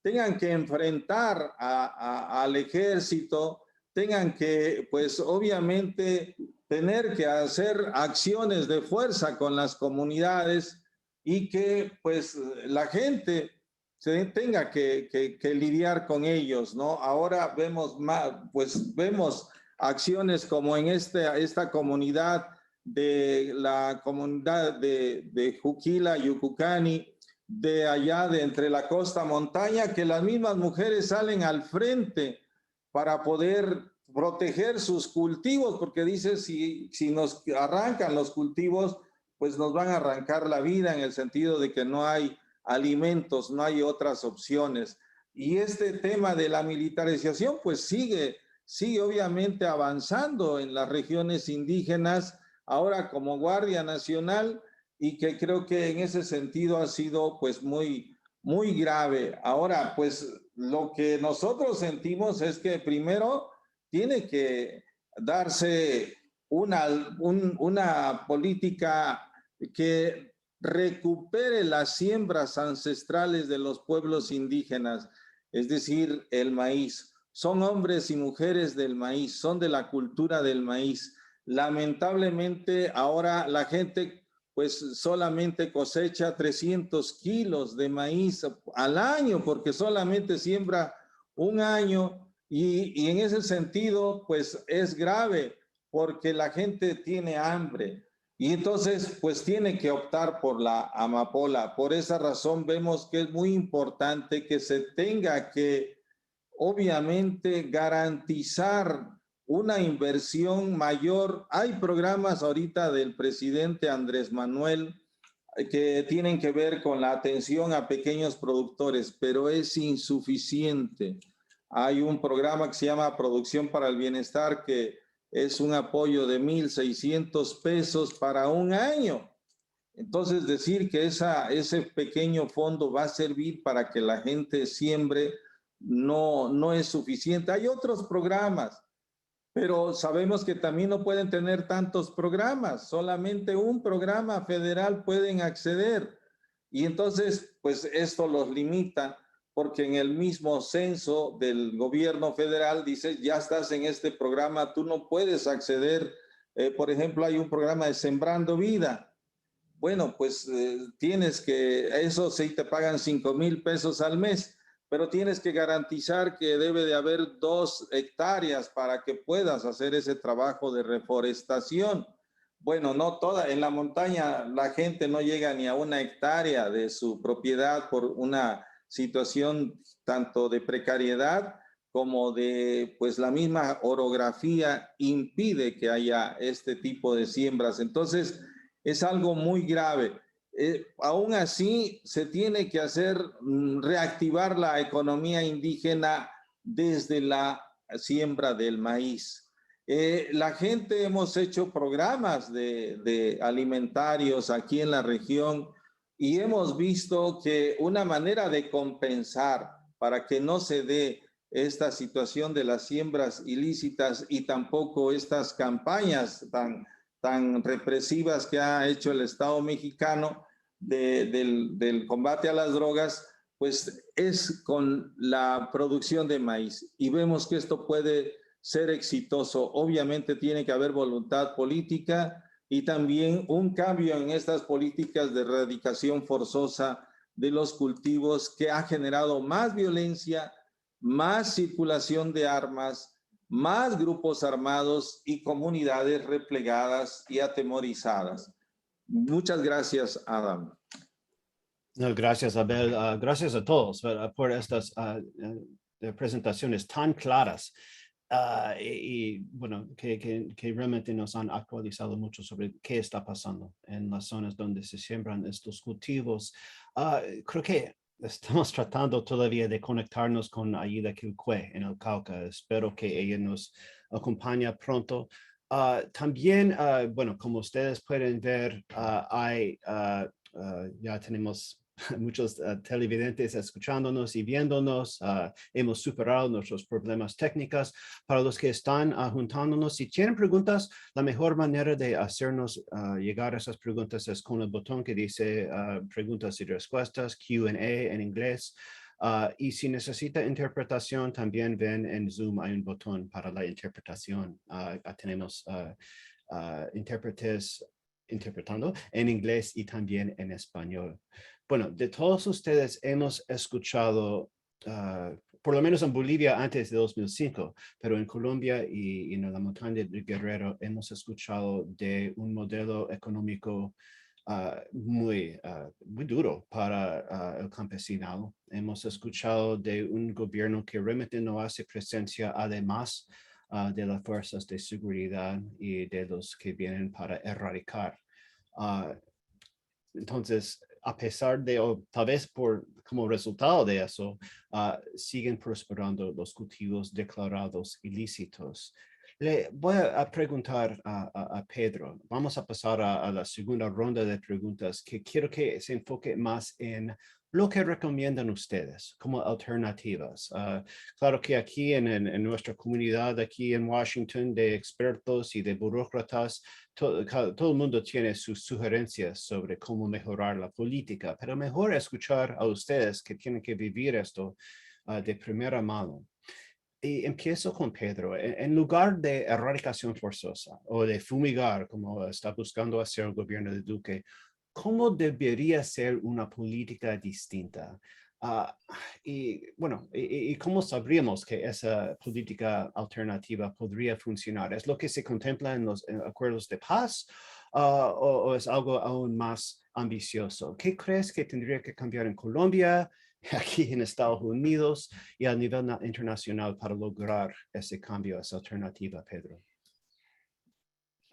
tengan que enfrentar al ejército, tengan que pues obviamente tener que hacer acciones de fuerza con las comunidades, y que pues la gente se tenga que lidiar con ellos, ¿no? Ahora vemos vemos acciones como en esta comunidad de la comunidad de Juquila, Yucucani, de allá de entre la costa montaña, que las mismas mujeres salen al frente para poder proteger sus cultivos, porque dice, si nos arrancan los cultivos, pues nos van a arrancar la vida, en el sentido de que no hay alimentos, no hay otras opciones. Y este tema de la militarización pues sigue obviamente avanzando en las regiones indígenas, ahora como Guardia Nacional, y que creo que en ese sentido ha sido pues muy grave. Ahora, pues lo que nosotros sentimos es que primero tiene que darse una política que recupere las siembras ancestrales de los pueblos indígenas, es decir, el maíz. Son hombres y mujeres del maíz, son de la cultura del maíz. Lamentablemente ahora la gente pues solamente cosecha 300 kilos de maíz al año, porque solamente siembra un año, y en ese sentido pues es grave, porque la gente tiene hambre, y entonces pues tiene que optar por la amapola. Por esa razón vemos que es muy importante que se tenga que obviamente garantizar una inversión mayor. Hay programas ahorita del presidente Andrés Manuel que tienen que ver con la atención a pequeños productores, pero es insuficiente. Hay un programa que se llama Producción para el Bienestar, que es un apoyo de 1,600 pesos para un año. Entonces, decir que ese pequeño fondo va a servir para que la gente siembre no es suficiente. Hay otros programas, pero sabemos que también no pueden tener tantos programas, solamente un programa federal pueden acceder. Y entonces, pues esto los limita, porque en el mismo censo del gobierno federal dice, ya estás en este programa, tú no puedes acceder. Por ejemplo, hay un programa de Sembrando Vida. Bueno, pues tienes que, eso sí te pagan 5,000 pesos al mes, pero tienes que garantizar que debe de haber 2 hectáreas para que puedas hacer ese trabajo de reforestación. Bueno, no toda, en la montaña la gente no llega ni a 1 hectárea de su propiedad por una situación tanto de precariedad como de, pues la misma orografía impide que haya este tipo de siembras. Entonces, es algo muy grave. Aún así, se tiene que hacer reactivar la economía indígena desde la siembra del maíz. La gente hemos hecho programas de alimentarios aquí en la región y hemos visto que una manera de compensar para que no se dé esta situación de las siembras ilícitas y tampoco estas campañas tan represivas que ha hecho el Estado mexicano del combate a las drogas, pues es con la producción de maíz. Y vemos que esto puede ser exitoso. Obviamente tiene que haber voluntad política y también un cambio en estas políticas de erradicación forzosa de los cultivos que ha generado más violencia, más circulación de armas, más grupos armados y comunidades replegadas y atemorizadas. Muchas gracias, Adam. No, gracias, Abel. Gracias a todos por estas presentaciones tan claras. Bueno, que realmente nos han actualizado mucho sobre qué está pasando en las zonas donde se siembran estos cultivos. Creo que estamos tratando todavía de conectarnos con Aida Quilcue en el Cauca. Espero que ella nos acompañe pronto. También, bueno, como ustedes pueden ver, ya tenemos muchos televidentes escuchándonos y viéndonos. Hemos superado nuestros problemas técnicos. Para los que están juntándonos, si tienen preguntas, la mejor manera de hacernos llegar a esas preguntas es con el botón que dice preguntas y respuestas, Q&A en inglés. Y si necesita interpretación, también ven en Zoom hay un botón para la interpretación. Tenemos intérpretes interpretando en inglés y también en español. Bueno, de todos ustedes hemos escuchado, por lo menos en Bolivia antes de 2005, pero en Colombia y en la montaña de Guerrero hemos escuchado de un modelo económico muy duro para el campesinado. Hemos escuchado de un gobierno que realmente no hace presencia, además de las fuerzas de seguridad y de los que vienen para erradicar. Entonces, a pesar de, o tal vez como resultado de eso, siguen prosperando los cultivos declarados ilícitos. Le voy a preguntar a Pedro. Vamos a pasar a la segunda ronda de preguntas que quiero que se enfoque más en lo que recomiendan ustedes como alternativas. Claro que aquí en nuestra comunidad, aquí en Washington, de expertos y de burócratas, todo el mundo tiene sus sugerencias sobre cómo mejorar la política, pero mejor escuchar a ustedes que tienen que vivir esto de primera mano. Y empiezo con Pedro. En lugar de erradicación forzosa o de fumigar, como está buscando hacer el gobierno de Duque, ¿cómo debería ser una política distinta? Y bueno, y ¿cómo sabríamos que esa política alternativa podría funcionar? ¿Es lo que se contempla en los acuerdos de paz o es algo aún más ambicioso? ¿Qué crees que tendría que cambiar en Colombia, aquí en Estados Unidos y a nivel internacional para lograr ese cambio, esa alternativa, Pedro?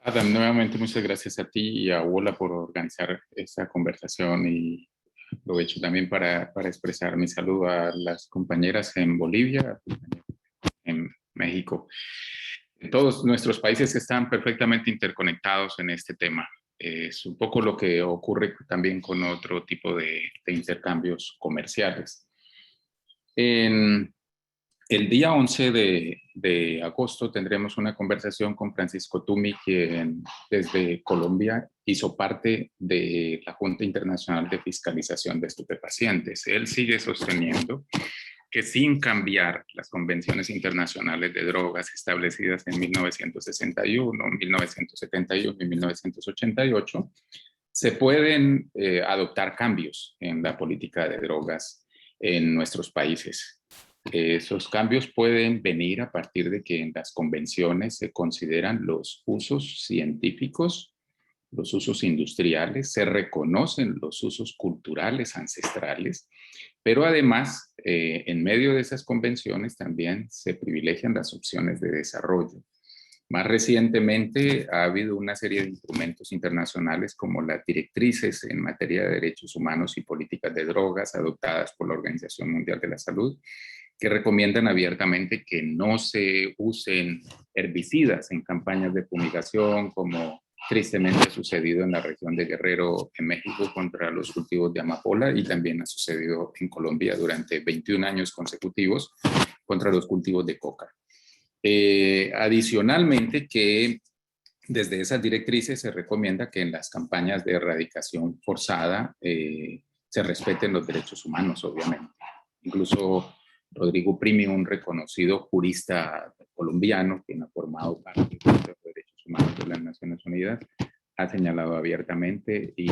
Adam, nuevamente muchas gracias a ti y a Wola por organizar esta conversación, y aprovecho también para expresar mi saludo a las compañeras en Bolivia, en México. Todos nuestros países están perfectamente interconectados en este tema. Es un poco lo que ocurre también con otro tipo de intercambios comerciales. En el día 11 de agosto tendremos una conversación con Francisco Tumi, quien desde Colombia hizo parte de la Junta Internacional de Fiscalización de Estupefacientes. Él sigue sosteniendo que sin cambiar las convenciones internacionales de drogas establecidas en 1961, 1971 y 1988, se pueden adoptar cambios en la política de drogas en nuestros países. Esos cambios pueden venir a partir de que en las convenciones se consideran los usos científicos, los usos industriales, se reconocen los usos culturales ancestrales, pero además, en medio de esas convenciones también se privilegian las opciones de desarrollo. Más recientemente ha habido una serie de instrumentos internacionales como las directrices en materia de derechos humanos y políticas de drogas adoptadas por la Organización Mundial de la Salud, que recomiendan abiertamente que no se usen herbicidas en campañas de fumigación, como tristemente ha sucedido en la región de Guerrero, en México, contra los cultivos de amapola, y también ha sucedido en Colombia durante 21 años consecutivos contra los cultivos de coca. Adicionalmente, que desde esas directrices se recomienda que en las campañas de erradicación forzada se respeten los derechos humanos, obviamente. Incluso Rodrigo Primi, un reconocido jurista colombiano, quien ha formado parte del Consejo de Derechos Humanos de las Naciones Unidas, ha señalado abiertamente, y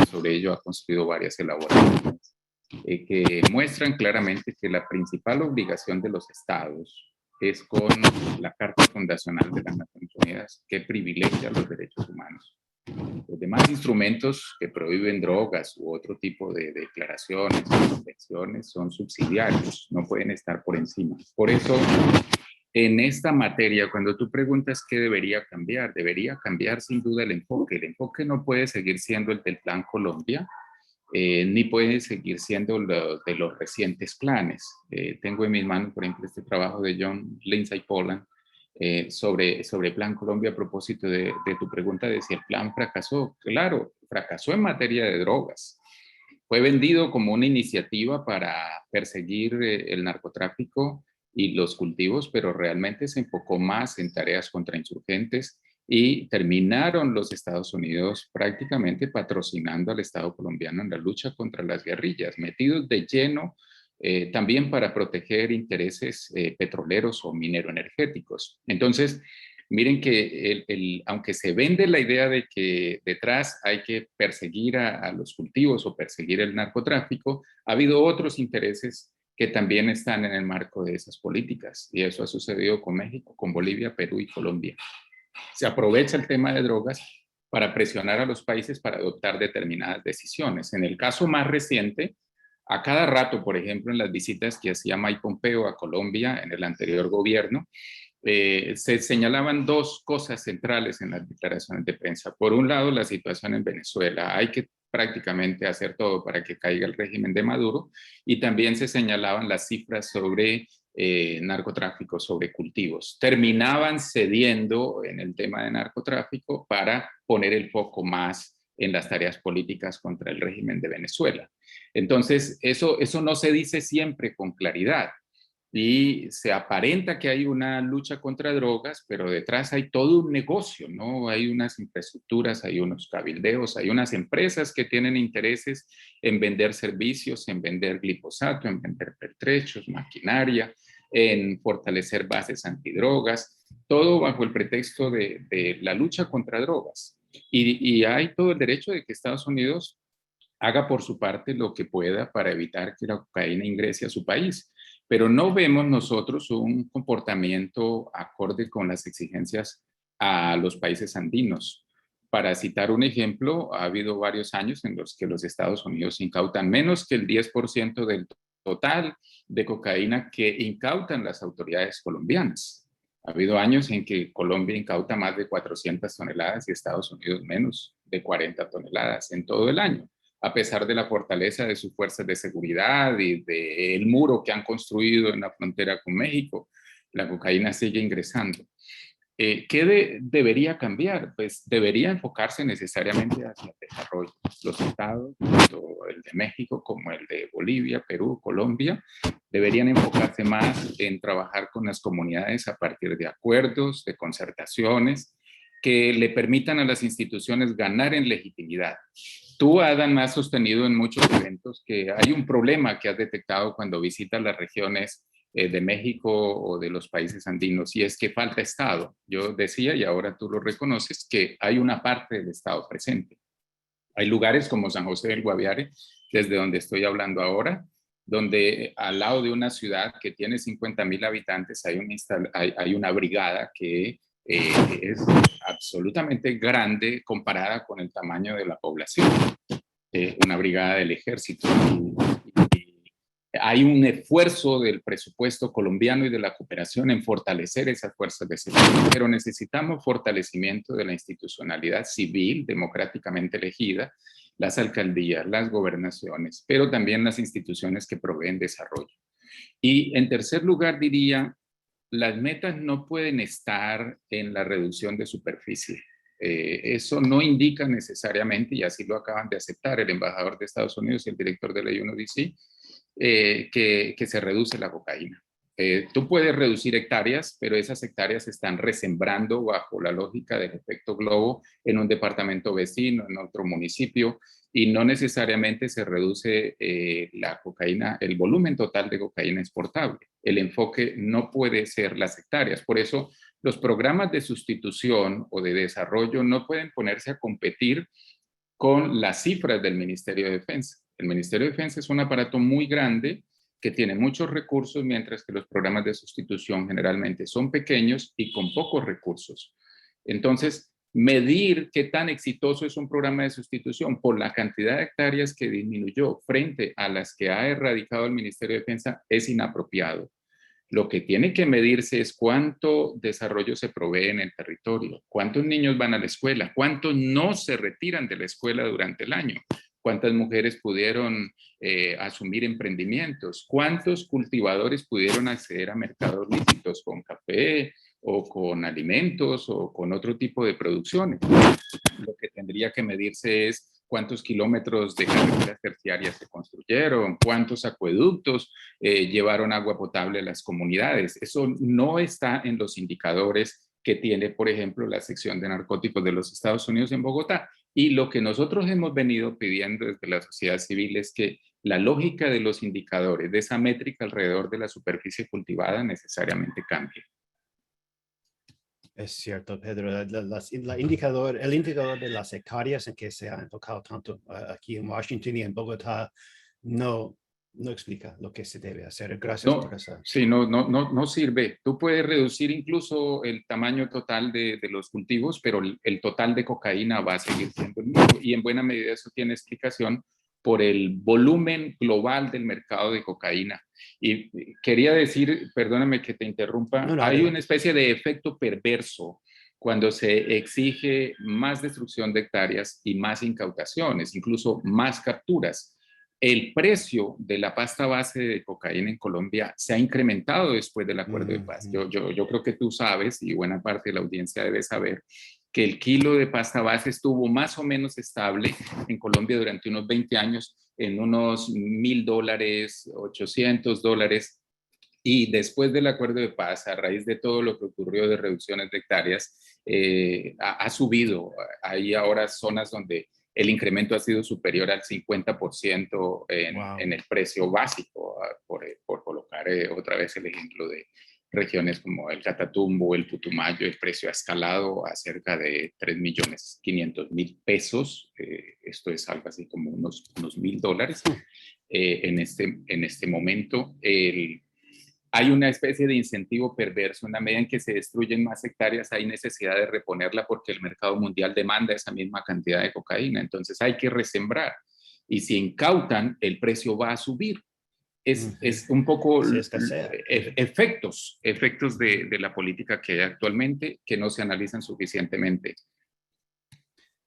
sobre ello ha construido varias elaboraciones que muestran claramente que la principal obligación de los estados es con la Carta Fundacional de las Naciones Unidas, que privilegia los derechos humanos. Los demás instrumentos que prohíben drogas u otro tipo de declaraciones o convenciones son subsidiarios, no pueden estar por encima. Por eso, en esta materia, cuando tú preguntas qué debería cambiar sin duda el enfoque. El enfoque no puede seguir siendo el del Plan Colombia, ni puede seguir siendo de los recientes planes. Tengo en mis manos, por ejemplo, este trabajo de John Lindsay Poland sobre Plan Colombia, a propósito de tu pregunta de si el plan fracasó. Claro, fracasó en materia de drogas. Fue vendido como una iniciativa para perseguir el narcotráfico y los cultivos, pero realmente se enfocó más en tareas contra insurgentes, y terminaron los Estados Unidos prácticamente patrocinando al Estado colombiano en la lucha contra las guerrillas, metidos de lleno también para proteger intereses petroleros o mineroenergéticos. Entonces, miren que aunque se vende la idea de que detrás hay que perseguir a los cultivos o perseguir el narcotráfico, ha habido otros intereses que también están en el marco de esas políticas, y eso ha sucedido con México, con Bolivia, Perú y Colombia. Se aprovecha el tema de drogas para presionar a los países para adoptar determinadas decisiones. En el caso más reciente, a cada rato, por ejemplo, en las visitas que hacía Mike Pompeo a Colombia en el anterior gobierno, se señalaban dos cosas centrales en las declaraciones de prensa. Por un lado, la situación en Venezuela. Hay que prácticamente hacer todo para que caiga el régimen de Maduro, y también se señalaban las cifras sobre narcotráfico, sobre cultivos. Terminaban cediendo en el tema de narcotráfico para poner el foco más en las tareas políticas contra el régimen de Venezuela. Entonces, eso no se dice siempre con claridad, y se aparenta que hay una lucha contra drogas, pero detrás hay todo un negocio, ¿no? Hay unas infraestructuras, hay unos cabildeos, hay unas empresas que tienen intereses en vender servicios, en vender glifosato, en vender pertrechos, maquinaria, en fortalecer bases antidrogas, todo bajo el pretexto de la lucha contra drogas. Y hay todo el derecho de que Estados Unidos haga por su parte lo que pueda para evitar que la cocaína ingrese a su país. Pero no vemos nosotros un comportamiento acorde con las exigencias a los países andinos. Para citar un ejemplo, ha habido varios años en los que los Estados Unidos incautan menos que el 10% del total de cocaína que incautan las autoridades colombianas. Ha habido años en que Colombia incauta más de 400 toneladas y Estados Unidos menos de 40 toneladas en todo el año, a pesar de la fortaleza de sus fuerzas de seguridad y del muro que han construido en la frontera con México. La cocaína sigue ingresando. ¿Qué debería cambiar? Pues debería enfocarse necesariamente hacia el desarrollo. Los estados, tanto el de México como el de Bolivia, Perú, Colombia, deberían enfocarse más en trabajar con las comunidades a partir de acuerdos, de concertaciones, que le permitan a las instituciones ganar en legitimidad. Tú, Adam, has sostenido en muchos eventos que hay un problema que has detectado cuando visitas las regiones de México o de los países andinos, y es que falta Estado. Yo decía, y ahora tú lo reconoces, que hay una parte del Estado presente. Hay lugares como San José del Guaviare, desde donde estoy hablando ahora, donde al lado de una ciudad que tiene 50,000 habitantes hay una brigada que es absolutamente grande comparada con el tamaño de la población. Una brigada del ejército. Hay un esfuerzo del presupuesto colombiano y de la cooperación en fortalecer esas fuerzas de seguridad, pero necesitamos fortalecimiento de la institucionalidad civil democráticamente elegida, las alcaldías, las gobernaciones, pero también las instituciones que proveen desarrollo. Y en tercer lugar diría, las metas no pueden estar en la reducción de superficie. Eso no indica necesariamente, y así lo acaban de aceptar el embajador de Estados Unidos y el director de la UNODC, que se reduce la cocaína. Tú puedes reducir hectáreas, pero esas hectáreas se están resembrando bajo la lógica del efecto globo en un departamento vecino, en otro municipio, y no necesariamente se reduce la cocaína, el volumen total de cocaína exportable. El enfoque no puede ser las hectáreas. Por eso los programas de sustitución o de desarrollo no pueden ponerse a competir con las cifras del Ministerio de Defensa. El Ministerio de Defensa es un aparato muy grande que tiene muchos recursos, mientras que los programas de sustitución generalmente son pequeños y con pocos recursos. Entonces, medir qué tan exitoso es un programa de sustitución por la cantidad de hectáreas que disminuyó frente a las que ha erradicado el Ministerio de Defensa es inapropiado. Lo que tiene que medirse es cuánto desarrollo se provee en el territorio, cuántos niños van a la escuela, cuántos no se retiran de la escuela durante el año, cuántas mujeres pudieron asumir emprendimientos, cuántos cultivadores pudieron acceder a mercados lícitos con café o con alimentos o con otro tipo de producciones. Lo que tendría que medirse es cuántos kilómetros de carreteras terciarias se construyeron, cuántos acueductos llevaron agua potable a las comunidades. Eso no está en los indicadores que tiene, por ejemplo, la sección de narcóticos de los Estados Unidos en Bogotá. Y lo que nosotros hemos venido pidiendo desde la sociedad civil es que la lógica de los indicadores, de esa métrica alrededor de la superficie cultivada, necesariamente cambie. Es cierto, Pedro. El indicador de las hectáreas en que se ha enfocado tanto aquí en Washington y en Bogotá no explica lo que se debe hacer. Gracias por esa. Sí, no sirve. Tú puedes reducir incluso el tamaño total de los cultivos, pero el total de cocaína va a seguir siendo el mismo. Y en buena medida eso tiene explicación por el volumen global del mercado de cocaína. Y quería decir, perdóname que te interrumpa, hay una especie de efecto perverso cuando se exige más destrucción de hectáreas y más incautaciones, incluso más capturas. El precio de la pasta base de cocaína en Colombia se ha incrementado después del acuerdo de paz. Yo creo que tú sabes, y buena parte de la audiencia debe saber, que el kilo de pasta base estuvo más o menos estable en Colombia durante unos 20 años en unos $1,000, $800, y después del acuerdo de paz, a raíz de todo lo que ocurrió de reducciones de hectáreas, ha subido. Hay ahora zonas donde el incremento ha sido superior al 50% en el precio básico, por colocar otra vez el ejemplo de regiones como el Catatumbo, el Putumayo. El precio ha escalado a cerca de 3.500.000 pesos. Esto es algo así como unos $1,000. En este momento, hay una especie de incentivo perverso. En la medida en que se destruyen más hectáreas, hay necesidad de reponerla porque el mercado mundial demanda esa misma cantidad de cocaína. Entonces hay que resembrar. Y si incautan, el precio va a subir. es un poco Sí, escasea. efectos de la política que hay actualmente que no se analizan suficientemente.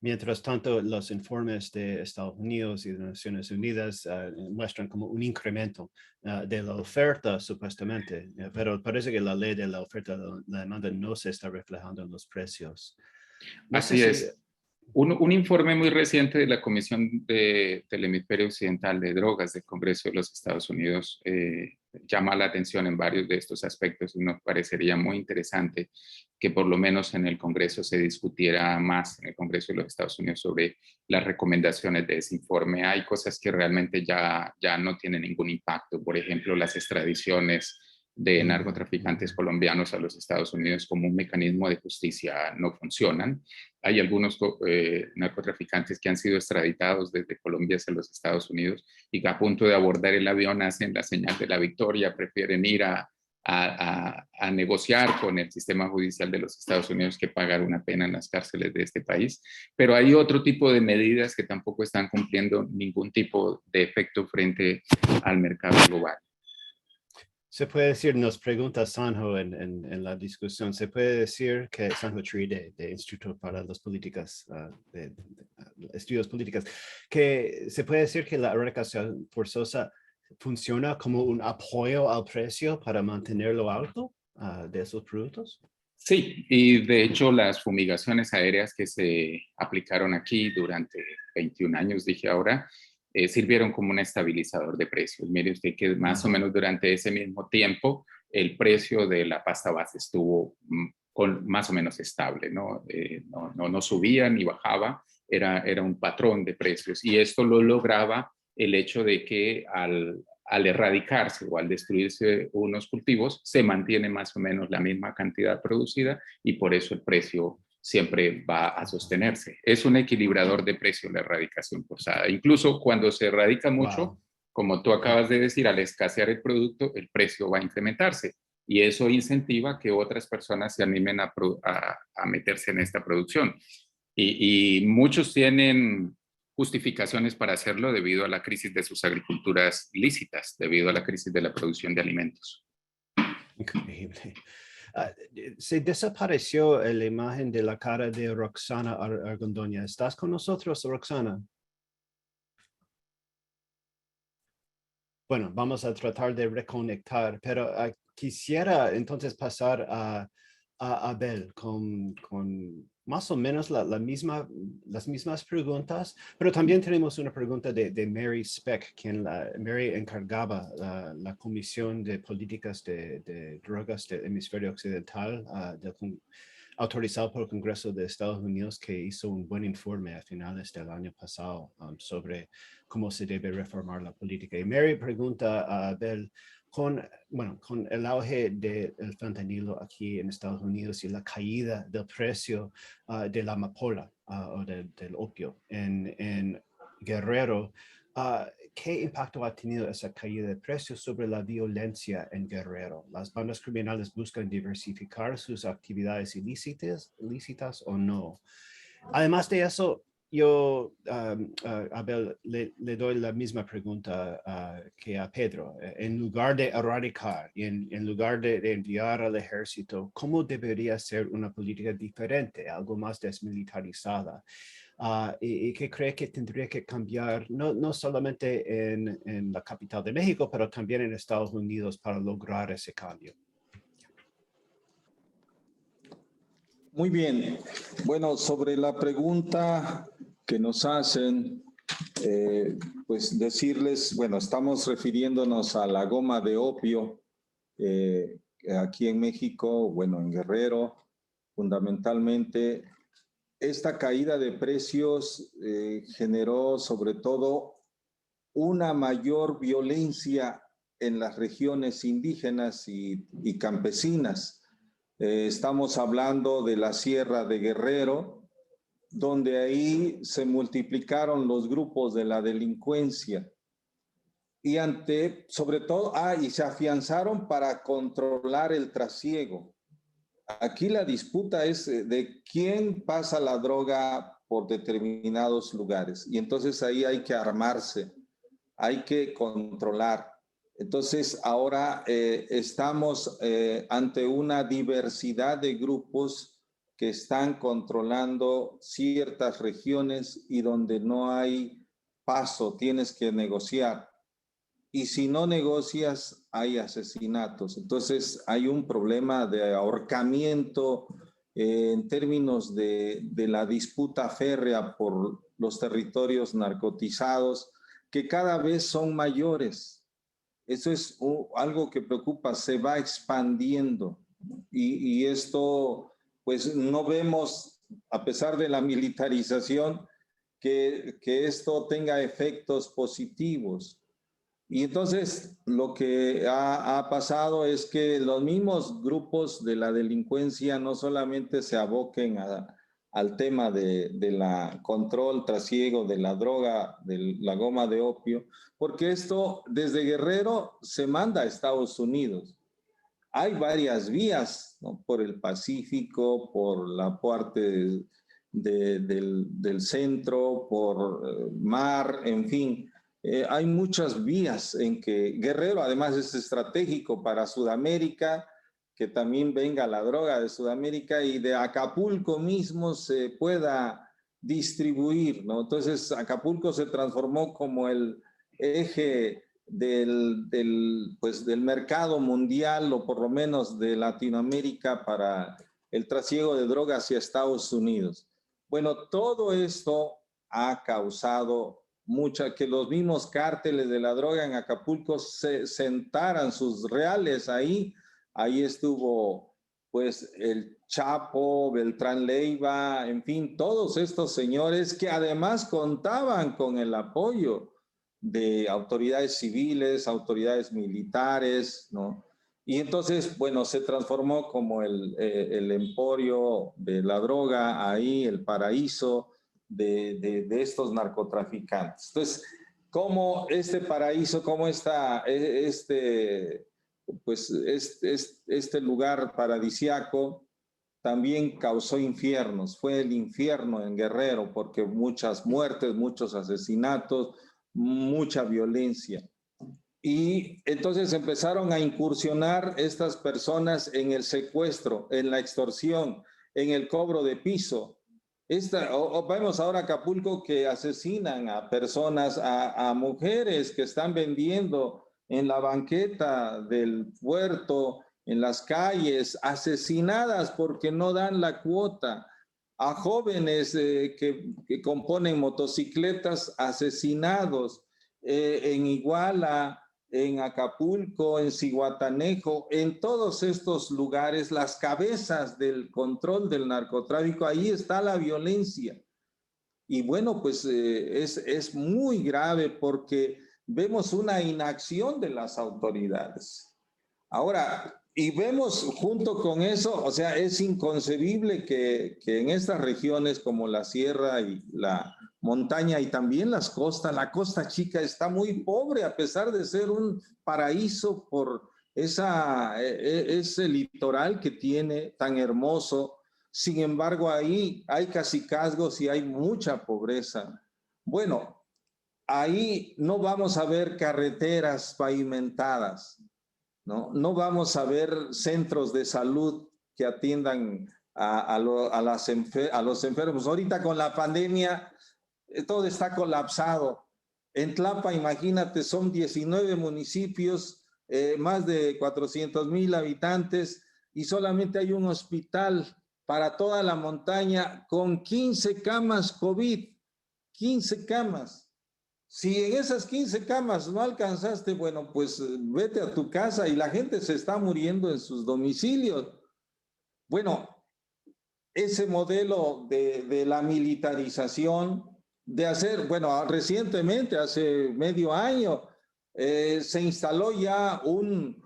Mientras tanto, los informes de Estados Unidos y de Naciones Unidas muestran como un incremento de la oferta, supuestamente, pero parece que la ley de la oferta y la demanda no se está reflejando en los precios. No Así sé es. Un informe muy reciente de la Comisión del Hemisferio Occidental de Drogas del Congreso de los Estados Unidos llama la atención en varios de estos aspectos y nos parecería muy interesante que por lo menos en el Congreso se discutiera más, en el Congreso de los Estados Unidos, sobre las recomendaciones de ese informe. Hay cosas que realmente ya no tienen ningún impacto, por ejemplo, las extradiciones de narcotraficantes colombianos a los Estados Unidos como un mecanismo de justicia no funcionan. Hay algunos narcotraficantes que han sido extraditados desde Colombia hacia los Estados Unidos y que a punto de abordar el avión hacen la señal de la victoria, prefieren ir a negociar con el sistema judicial de los Estados Unidos que pagar una pena en las cárceles de este país. Pero hay otro tipo de medidas que tampoco están cumpliendo ningún tipo de efecto frente al mercado global. Se puede decir, nos pregunta Sanjo en la discusión, se puede decir que Sanjo Tree de Instituto para las Políticas, Estudios Políticos, que se puede decir que la erradicación forzosa funciona como un apoyo al precio para mantenerlo alto de esos productos. Sí, y de hecho las fumigaciones aéreas que se aplicaron aquí durante 21 años, dije ahora, sirvieron como un estabilizador de precios. Mire usted que más o menos durante ese mismo tiempo el precio de la pasta base estuvo más o menos estable, ¿no? No subía ni bajaba, era un patrón de precios y esto lo lograba el hecho de que al erradicarse o al destruirse unos cultivos, se mantiene más o menos la misma cantidad producida y por eso el precio siempre va a sostenerse. Es un equilibrador de precio la erradicación forzada. Incluso cuando se erradica mucho, como tú acabas de decir, al escasear el producto, el precio va a incrementarse y eso incentiva que otras personas se animen a meterse en esta producción. Y muchos tienen justificaciones para hacerlo debido a la crisis de sus agriculturas lícitas, debido a la crisis de la producción de alimentos. Increíble. Se desapareció la imagen de la cara de Roxana Argandoña. ¿Estás con nosotros, Roxana? Bueno, vamos a tratar de reconectar, pero quisiera entonces pasar a Abel con más o menos las mismas preguntas, pero también tenemos una pregunta de Mary Speck, quien Mary encargaba la Comisión de Políticas de Drogas del Hemisferio Occidental, autorizado por el Congreso de Estados Unidos, que hizo un buen informe a finales del año pasado sobre cómo se debe reformar la política. Y Mary pregunta a Abel, con el auge del fentanilo aquí en Estados Unidos y la caída del precio de la amapola o del opio en Guerrero, ¿qué impacto ha tenido esa caída de precios sobre la violencia en Guerrero? ¿Las bandas criminales buscan diversificar sus actividades ilícitas o no? Además de eso, yo, Abel, le doy la misma pregunta que a Pedro. En lugar de erradicar y en lugar de enviar al ejército, ¿cómo debería ser una política diferente, algo más desmilitarizada? ¿Y qué cree que tendría que cambiar, no solamente en la capital de México, pero también en Estados Unidos para lograr ese cambio? Muy bien. Bueno, sobre la pregunta que nos hacen, pues decirles, bueno, estamos refiriéndonos a la goma de opio aquí en México, bueno, en Guerrero, fundamentalmente. Esta caída de precios generó sobre todo una mayor violencia en las regiones indígenas y campesinas. Estamos hablando de la Sierra de Guerrero, donde ahí se multiplicaron los grupos de la delincuencia y sobre todo, y se afianzaron para controlar el trasiego. Aquí la disputa es de quién pasa la droga por determinados lugares y entonces ahí hay que armarse, hay que controlar. Entonces, ahora estamos ante una diversidad de grupos que están controlando ciertas regiones y donde no hay paso, tienes que negociar. Y si no negocias, hay asesinatos. Entonces, hay un problema de ahorcamiento en términos de la disputa férrea por los territorios narcotizados, que cada vez son mayores. Eso es algo que preocupa, se va expandiendo. Y esto, pues no vemos, a pesar de la militarización, que esto tenga efectos positivos. Y entonces lo que ha pasado es que los mismos grupos de la delincuencia no solamente se aboquen al tema de la control, trasiego de la droga, de la goma de opio, porque esto desde Guerrero se manda a Estados Unidos. Hay varias vías, ¿no? Por el Pacífico, por la parte del centro, por mar, en fin. Hay muchas vías en que Guerrero además es estratégico para Sudamérica, que también venga la droga de Sudamérica y de Acapulco mismo se pueda distribuir, ¿no? Entonces Acapulco se transformó como el eje del mercado mundial o por lo menos de Latinoamérica para el trasiego de drogas hacia Estados Unidos. Bueno, todo esto ha causado que los mismos cárteles de la droga en Acapulco se sentaran sus reales ahí. Ahí estuvo pues el Chapo, Beltrán Leiva, en fin, todos estos señores que además contaban con el apoyo de autoridades civiles, autoridades militares, ¿no? Y entonces, bueno, se transformó como el emporio de la droga ahí, el paraíso de estos narcotraficantes. Entonces, ¿cómo este paraíso, cómo está este lugar paradisiaco también causó infiernos? Fue el infierno en Guerrero porque muchas muertes, muchos asesinatos, mucha violencia. Y entonces empezaron a incursionar estas personas en el secuestro, en la extorsión, en el cobro de piso. Vemos ahora Acapulco que asesinan a personas, a mujeres que están vendiendo en la banqueta del puerto, en las calles, asesinadas porque no dan la cuota, a jóvenes que componen motocicletas asesinados en Iguala, en Acapulco, en Zihuatanejo, en todos estos lugares, las cabezas del control del narcotráfico, ahí está la violencia. Y bueno, pues es muy grave porque vemos una inacción de las autoridades. Ahora, y vemos junto con eso, o sea, es inconcebible que en estas regiones como la sierra y la montaña y también las costas, la Costa Chica está muy pobre a pesar de ser un paraíso por ese litoral que tiene tan hermoso. Sin embargo, ahí hay cacicazgos y hay mucha pobreza. Bueno, ahí no vamos a ver carreteras pavimentadas. No vamos a ver centros de salud que atiendan a los enfermos. Ahorita con la pandemia todo está colapsado. En Tlapa, imagínate, son 19 municipios, más de 400,000 habitantes y solamente hay un hospital para toda la montaña con 15 camas COVID, 15 camas. Si en esas 15 camas no alcanzaste, bueno, pues vete a tu casa y la gente se está muriendo en sus domicilios. Bueno, ese modelo de la militarización, de hacer, bueno, recientemente, hace medio año, se instaló ya un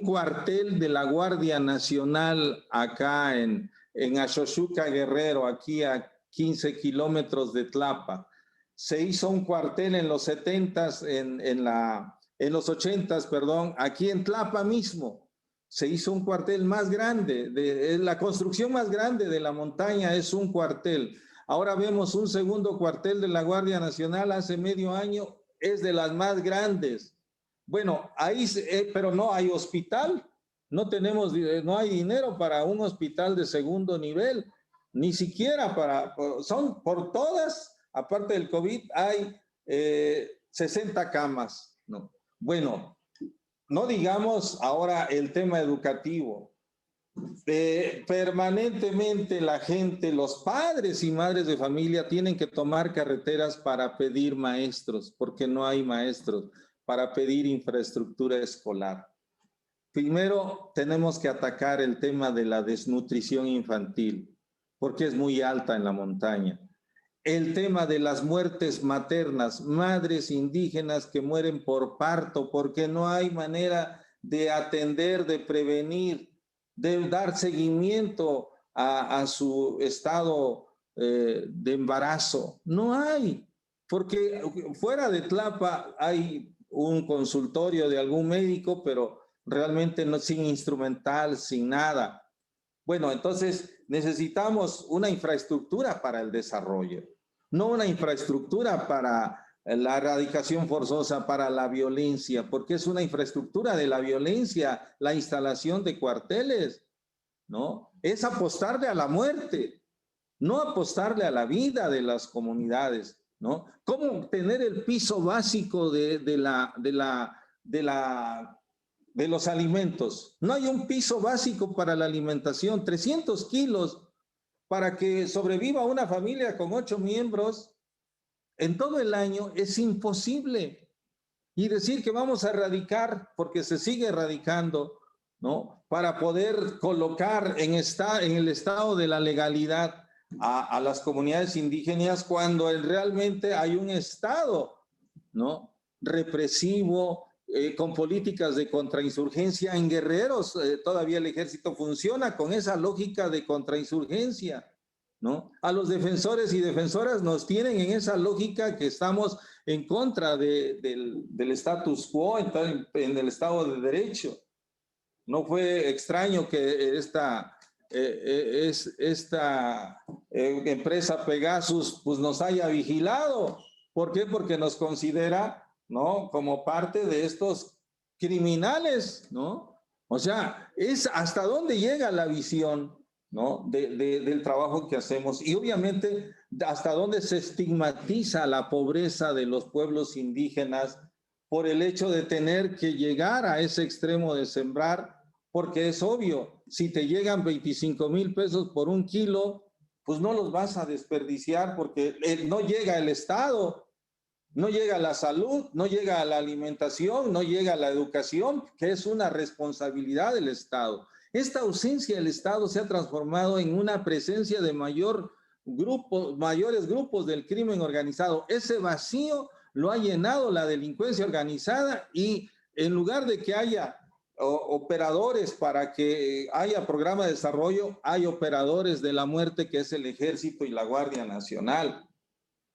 cuartel de la Guardia Nacional acá en Axoxuca, Guerrero, aquí a 15 kilómetros de Tlapa. Se hizo un cuartel en los 70s, en los 80s, perdón, aquí en Tlapa mismo. Se hizo un cuartel más grande, la construcción más grande de la montaña es un cuartel. Ahora vemos un segundo cuartel de la Guardia Nacional hace medio año, es de las más grandes. Bueno, ahí, pero no hay hospital, no hay dinero para un hospital de segundo nivel, ni siquiera son por todas, aparte del COVID, hay 60 camas, ¿no? Bueno, no digamos ahora el tema educativo. Permanentemente la gente, los padres y madres de familia tienen que tomar carreteras para pedir maestros, porque no hay maestros, para pedir infraestructura escolar. Primero tenemos que atacar el tema de la desnutrición infantil, porque es muy alta en la montaña. El tema de las muertes maternas, madres indígenas que mueren por parto, porque no hay manera de atender, de prevenir, de dar seguimiento a su estado de embarazo. No hay, porque fuera de Tlapa hay un consultorio de algún médico, pero realmente no, sin instrumental, sin nada. Bueno, entonces necesitamos una infraestructura para el desarrollo, no una infraestructura para la erradicación forzosa, para la violencia, porque es una infraestructura de la violencia, la instalación de cuarteles, ¿no? Es apostarle a la muerte, no apostarle a la vida de las comunidades, ¿no? ¿Cómo tener el piso básico de los alimentos? No hay un piso básico para la alimentación, 300 kilos para que sobreviva una familia con 8 miembros en todo el año es imposible. Y decir que vamos a erradicar, porque se sigue erradicando, ¿no? Para poder colocar en el estado de la legalidad a las comunidades indígenas cuando realmente hay un estado, ¿no? Represivo, con políticas de contrainsurgencia. En Guerreros todavía el ejército funciona con esa lógica de contrainsurgencia, ¿no? A los defensores y defensoras nos tienen en esa lógica que estamos en contra del status quo en el Estado de Derecho. No fue extraño que esta empresa Pegasus pues nos haya vigilado. ¿Por qué? Porque nos considera, ¿no?, como parte de estos criminales, ¿no? O sea, es hasta dónde llega la visión, ¿no?, del trabajo que hacemos, y obviamente hasta dónde se estigmatiza la pobreza de los pueblos indígenas por el hecho de tener que llegar a ese extremo de sembrar, porque es obvio, si te llegan 25,000 pesos por un kilo, pues no los vas a desperdiciar porque no llega el Estado, no llega la salud, no llega la alimentación, no llega la educación, que es una responsabilidad del Estado. Esta ausencia del Estado se ha transformado en una presencia de mayores grupos del crimen organizado. Ese vacío lo ha llenado la delincuencia organizada y en lugar de que haya operadores para que haya programa de desarrollo, hay operadores de la muerte que es el Ejército y la Guardia Nacional.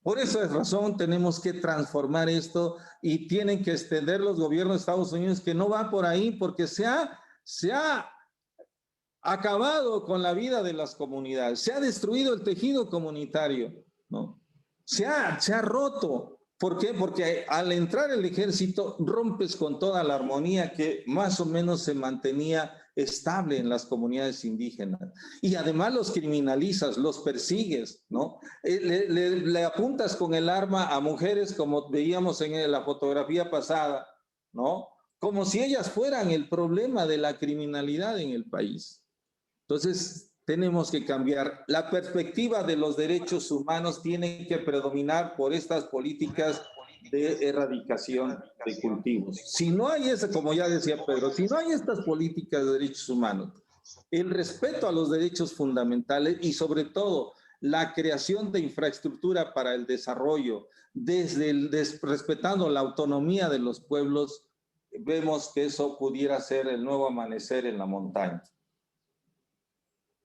Por esa razón tenemos que transformar esto y tienen que extender los gobiernos de Estados Unidos que no va por ahí porque se ha acabado con la vida de las comunidades, se ha destruido el tejido comunitario, ¿no? Se ha roto. ¿Por qué? Porque al entrar el ejército rompes con toda la armonía que más o menos se mantenía estable en las comunidades indígenas. Y además los criminalizas, los persigues, ¿no? Le apuntas con el arma a mujeres como veíamos en la fotografía pasada, ¿no? Como si ellas fueran el problema de la criminalidad en el país. Entonces, tenemos que cambiar. La perspectiva de los derechos humanos tiene que predominar por estas políticas de erradicación de cultivos. Si no hay esa, como ya decía Pedro, si no hay estas políticas de derechos humanos, el respeto a los derechos fundamentales y sobre todo la creación de infraestructura para el desarrollo, respetando la autonomía de los pueblos, vemos que eso pudiera ser el nuevo amanecer en la montaña.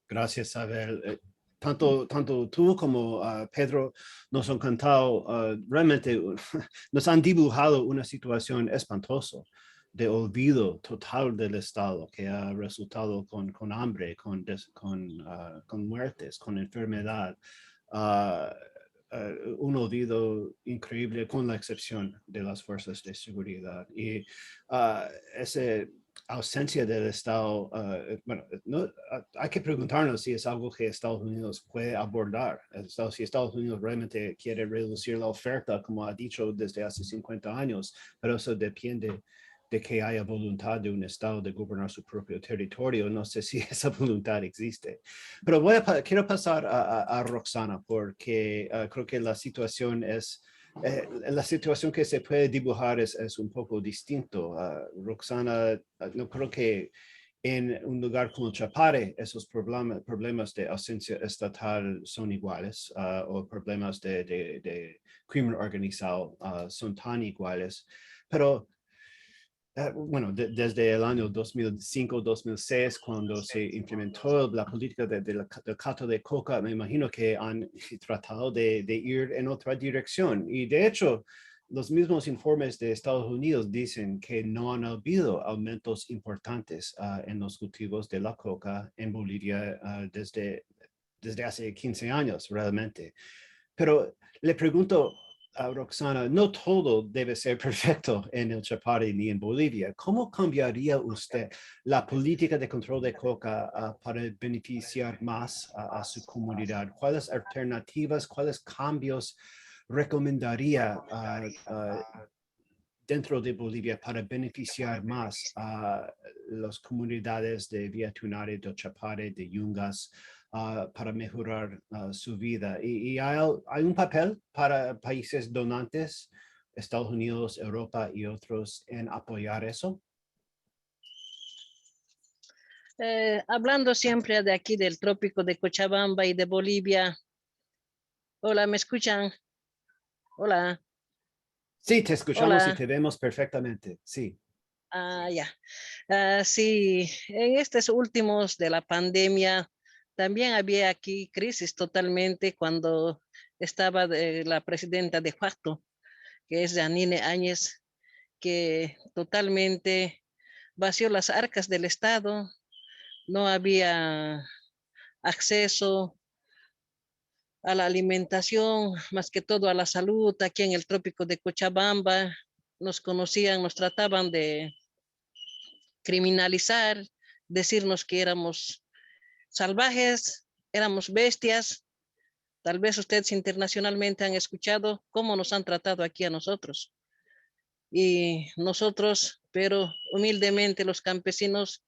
Gracias, Abel. Tanto tú como Pedro nos han contado, realmente nos han dibujado una situación espantosa de olvido total del Estado que ha resultado con hambre, con muertes, con enfermedad. un olvido increíble con la excepción de las fuerzas de seguridad. Y esa ausencia del Estado, bueno, no, hay que preguntarnos si es algo que Estados Unidos puede abordar. Si Estados Unidos realmente quiere reducir la oferta, como ha dicho desde hace 50 años, pero eso depende de que haya voluntad de un Estado de gobernar su propio territorio. No sé si esa voluntad existe. Pero quiero pasar a Roxana, porque creo que la situación es, la situación que se puede dibujar es un poco distinto. Roxana, no creo que en un lugar como Chapare esos problemas de ausencia estatal son iguales, o problemas de crimen organizado son tan iguales. Pero bueno, desde el año 2005-2006, cuando se implementó la política del cato de coca, me imagino que han tratado de ir en otra dirección. Y de hecho, los mismos informes de Estados Unidos dicen que no han habido aumentos importantes en los cultivos de la coca en Bolivia desde hace 15 años, realmente. Pero le pregunto a Roxana, no todo debe ser perfecto en el Chapare ni en Bolivia. ¿Cómo cambiaría usted la política de control de coca para beneficiar más a su comunidad? ¿Cuáles alternativas, cuáles cambios recomendaría dentro de Bolivia para beneficiar más a las comunidades de Villa Tunari, de Chapare, de Yungas, para mejorar su vida? Y hay un papel para países donantes, Estados Unidos, Europa y otros, en apoyar eso. Hablando siempre de aquí del trópico de Cochabamba y de Bolivia. Hola, ¿me escuchan? Hola. Sí, te escuchamos y Hola. te vemos perfectamente, sí. Ya. Sí, en estos últimos de la pandemia también había aquí crisis totalmente cuando estaba la presidenta de facto, que es Janine Áñez, que totalmente vació las arcas del Estado, no había acceso a la alimentación, más que todo a la salud. Aquí en el trópico de Cochabamba nos conocían, nos trataban de criminalizar, decirnos que éramos salvajes, éramos bestias. Tal vez ustedes internacionalmente han escuchado cómo nos han tratado aquí a nosotros. Y nosotros, pero humildemente los campesinos,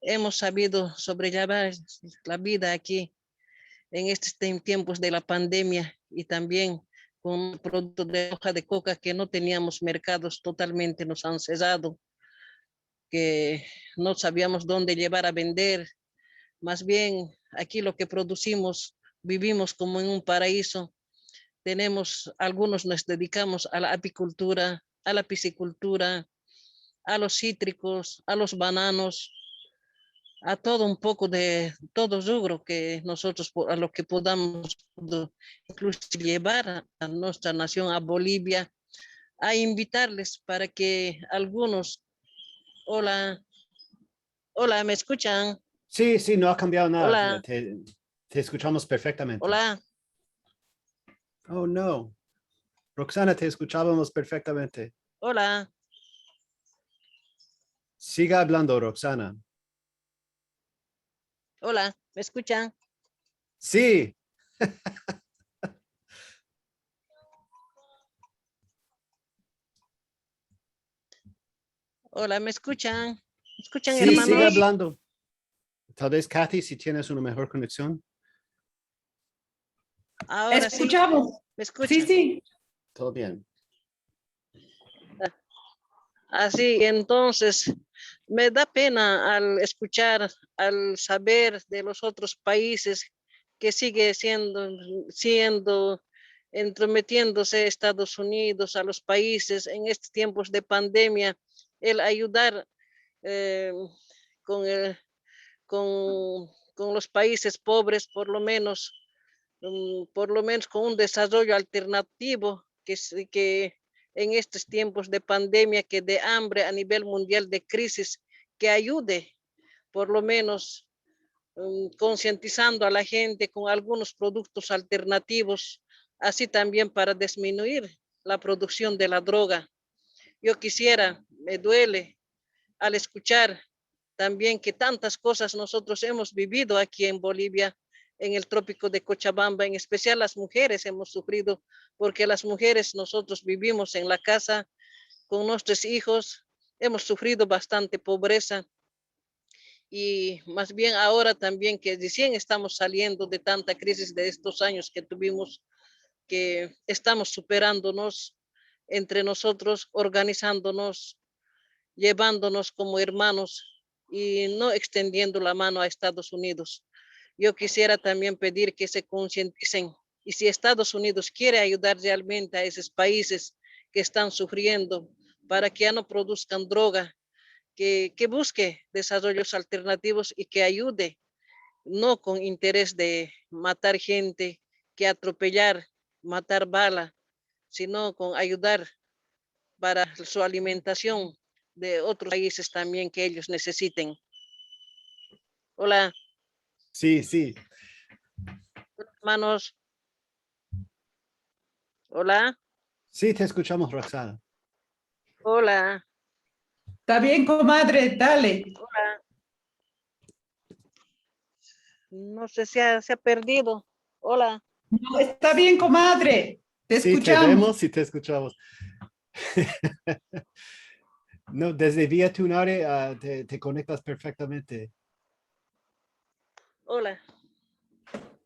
hemos sabido sobrellevar la vida aquí en estos tiempos de la pandemia y también con productos de hoja de coca que no teníamos mercados, totalmente nos han cesado, que no sabíamos dónde llevar a vender. Más bien, aquí lo que producimos, vivimos como en un paraíso. Algunos nos dedicamos a la apicultura, a la piscicultura, a los cítricos, a los bananos, a todo un poco de todo rubro que nosotros a lo que podamos incluso llevar a nuestra nación, a Bolivia, a invitarles para que algunos, hola, hola, ¿me escuchan? Sí, sí, no ha cambiado nada. Hola, Te escuchamos perfectamente. hola. Oh, no. Roxana, te escuchábamos perfectamente. Hola, Siga hablando, Roxana. hola, ¿me escuchan? Sí. Hola, ¿me escuchan? ¿Me escuchan, Sí, siga hermanos? hablando. Tal vez, Kathy, si tienes una mejor conexión. Ahora sí, Escuchamos. ¿me Sí, escuchan? sí. Todo bien. Así, entonces, me da pena al escuchar, al saber de los otros países que sigue siendo entrometiéndose Estados Unidos a los países en estos tiempos de pandemia, el ayudar eh, con, el, con los países pobres, por lo menos con un desarrollo alternativo que en estos tiempos de pandemia, que de hambre a nivel mundial, de crisis, que ayude por lo menos concientizando a la gente con algunos productos alternativos, así también para disminuir la producción de la droga. Yo quisiera, me duele al escuchar también que tantas cosas nosotros hemos vivido aquí en Bolivia, en el trópico de Cochabamba, en especial las mujeres hemos sufrido, porque las mujeres nosotros vivimos en la casa con nuestros hijos, hemos sufrido bastante pobreza y más bien ahora también que recién estamos saliendo de tanta crisis de estos años que tuvimos, que estamos superándonos entre nosotros, organizándonos, llevándonos como hermanos y no extendiendo la mano a Estados Unidos. Yo quisiera también pedir que se concienticen y si Estados Unidos quiere ayudar realmente a esos países que están sufriendo para que ya no produzcan droga, que busque desarrollos alternativos y que ayude, no con interés de matar gente, que atropellar, matar bala, sino con ayudar para su alimentación de otros países también que ellos necesiten. Hola, Sí, sí. hermanos. Hola, Sí, te escuchamos, Roxana. hola, Está bien, comadre, dale. hola. No sé si se ha perdido. Hola. No, está bien, comadre. Te Sí, te escuchamos. vemos y te escuchamos. No, desde Vía Tunare te conectas perfectamente. Hola,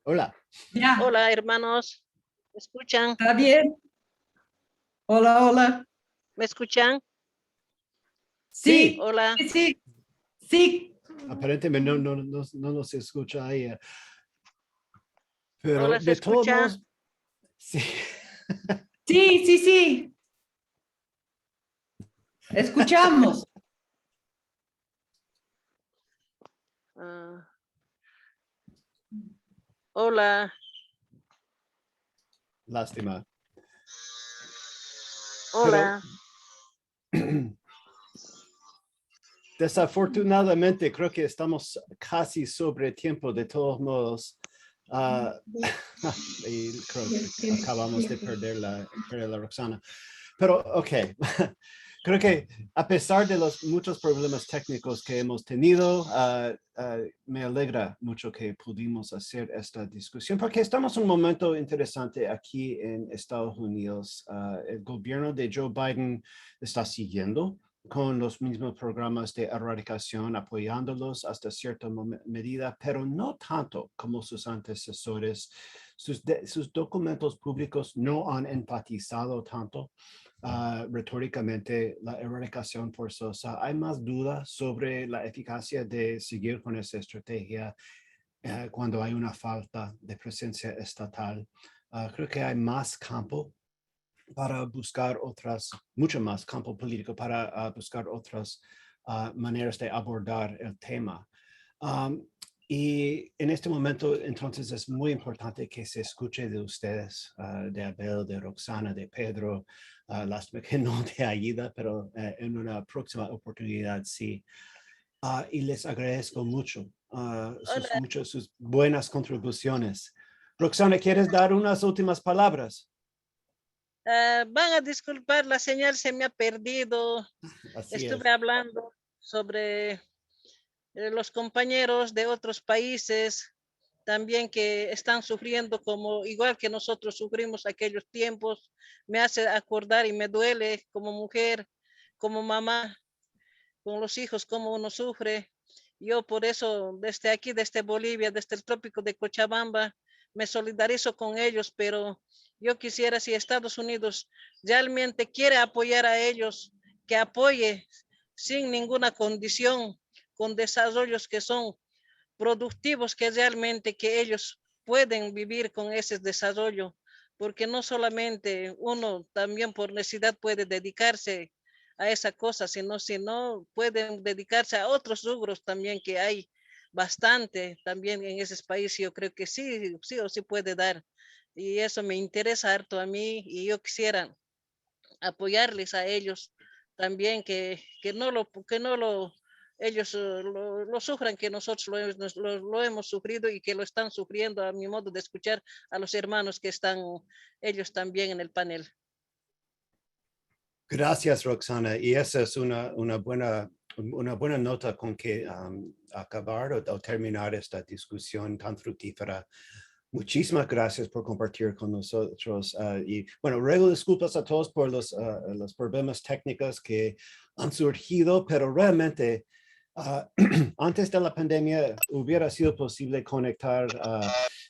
Hola. Ya, hola, hermanos. ¿Me escuchan? está bien. Hola, hola. ¿Me escuchan? Sí, Hola. sí, sí. Sí, Aparentemente no nos escucha ahí. Pero Hola, ¿se de todos escucha? modos, sí. sí, sí, sí. Escuchamos. Ah, hola, Lástima. hola. Desafortunadamente, creo que estamos casi sobre tiempo de todos modos. Y creo que acabamos de perder la Roxana. Pero, ok. Creo que a pesar de los muchos problemas técnicos que hemos tenido, me alegra mucho que pudimos hacer esta discusión porque estamos en un momento interesante aquí en Estados Unidos. El gobierno de Joe Biden está siguiendo con los mismos programas de erradicación, apoyándolos hasta cierta medida, pero no tanto como sus antecesores. Sus documentos públicos no han enfatizado tanto retóricamente la erradicación forzosa. Hay más dudas sobre la eficacia de seguir con esa estrategia cuando hay una falta de presencia estatal. Creo que hay más campo para buscar mucho más campo político para buscar otras maneras de abordar el tema. Y en este momento, entonces, es muy importante que se escuche de ustedes, de Abel, de Roxana, de Pedro, lástima que no de Aida, pero en una próxima oportunidad sí. Y les agradezco mucho sus buenas contribuciones. Roxana, ¿quieres dar unas últimas palabras? Van a disculpar, la señal se me ha perdido. Así es. Estuve hablando sobre los compañeros de otros países también que están sufriendo como igual que nosotros sufrimos aquellos tiempos. Me hace acordar y me duele como mujer, como mamá, con los hijos, cómo uno sufre. Yo por eso desde aquí, desde Bolivia, desde el trópico de Cochabamba, me solidarizo con ellos, pero yo quisiera si Estados Unidos realmente quiere apoyar a ellos, que apoye sin ninguna condición, con desarrollos que son productivos, que realmente que ellos pueden vivir con ese desarrollo, porque no solamente uno también por necesidad puede dedicarse a esa cosa, sino pueden dedicarse a otros rubros también que hay bastante también en ese país. Yo creo que sí, sí o sí puede dar. Y eso me interesa harto a mí y yo quisiera apoyarles a ellos también, que no lo ellos lo sufran que nosotros lo hemos sufrido y que lo están sufriendo, a mi modo de escuchar, a los hermanos que están ellos también en el panel. Gracias, Roxana. Y esa es una buena nota con que acabar o terminar esta discusión tan fructífera. Muchísimas gracias por compartir con nosotros. Y bueno, ruego disculpas a todos por los problemas técnicos que han surgido, pero realmente antes de la pandemia hubiera sido posible conectar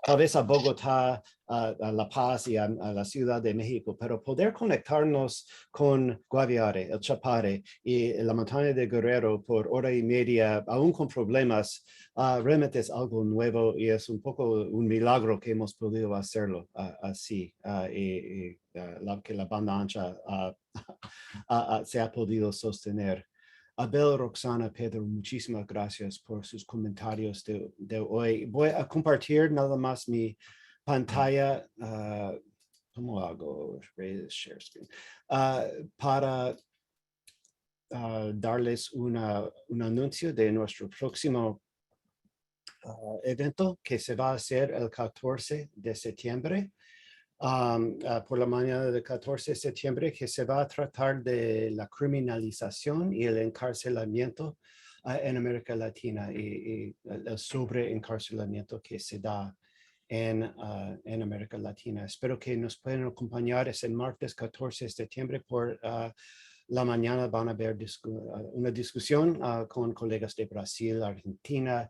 tal vez a Bogotá, a La Paz y a la Ciudad de México, pero poder conectarnos con Guaviare, el Chapare y la montaña de Guerrero por hora y media, aún con problemas, realmente es algo nuevo y es un poco un milagro que hemos podido hacerlo así, que la banda ancha se ha podido sostener. Abel, Roxana, Pedro, muchísimas gracias por sus comentarios de hoy. Voy a compartir nada más mi pantalla. ¿Cómo hago? Share screen. Para darles un anuncio de nuestro próximo evento que se va a hacer el 14 de septiembre. Por la mañana del 14 de septiembre, que se va a tratar de la criminalización y el encarcelamiento en América Latina y el sobreencarcelamiento que se da en América Latina. Espero que nos puedan acompañar. Es el martes 14 de septiembre por la mañana. Van a haber una discusión con colegas de Brasil, Argentina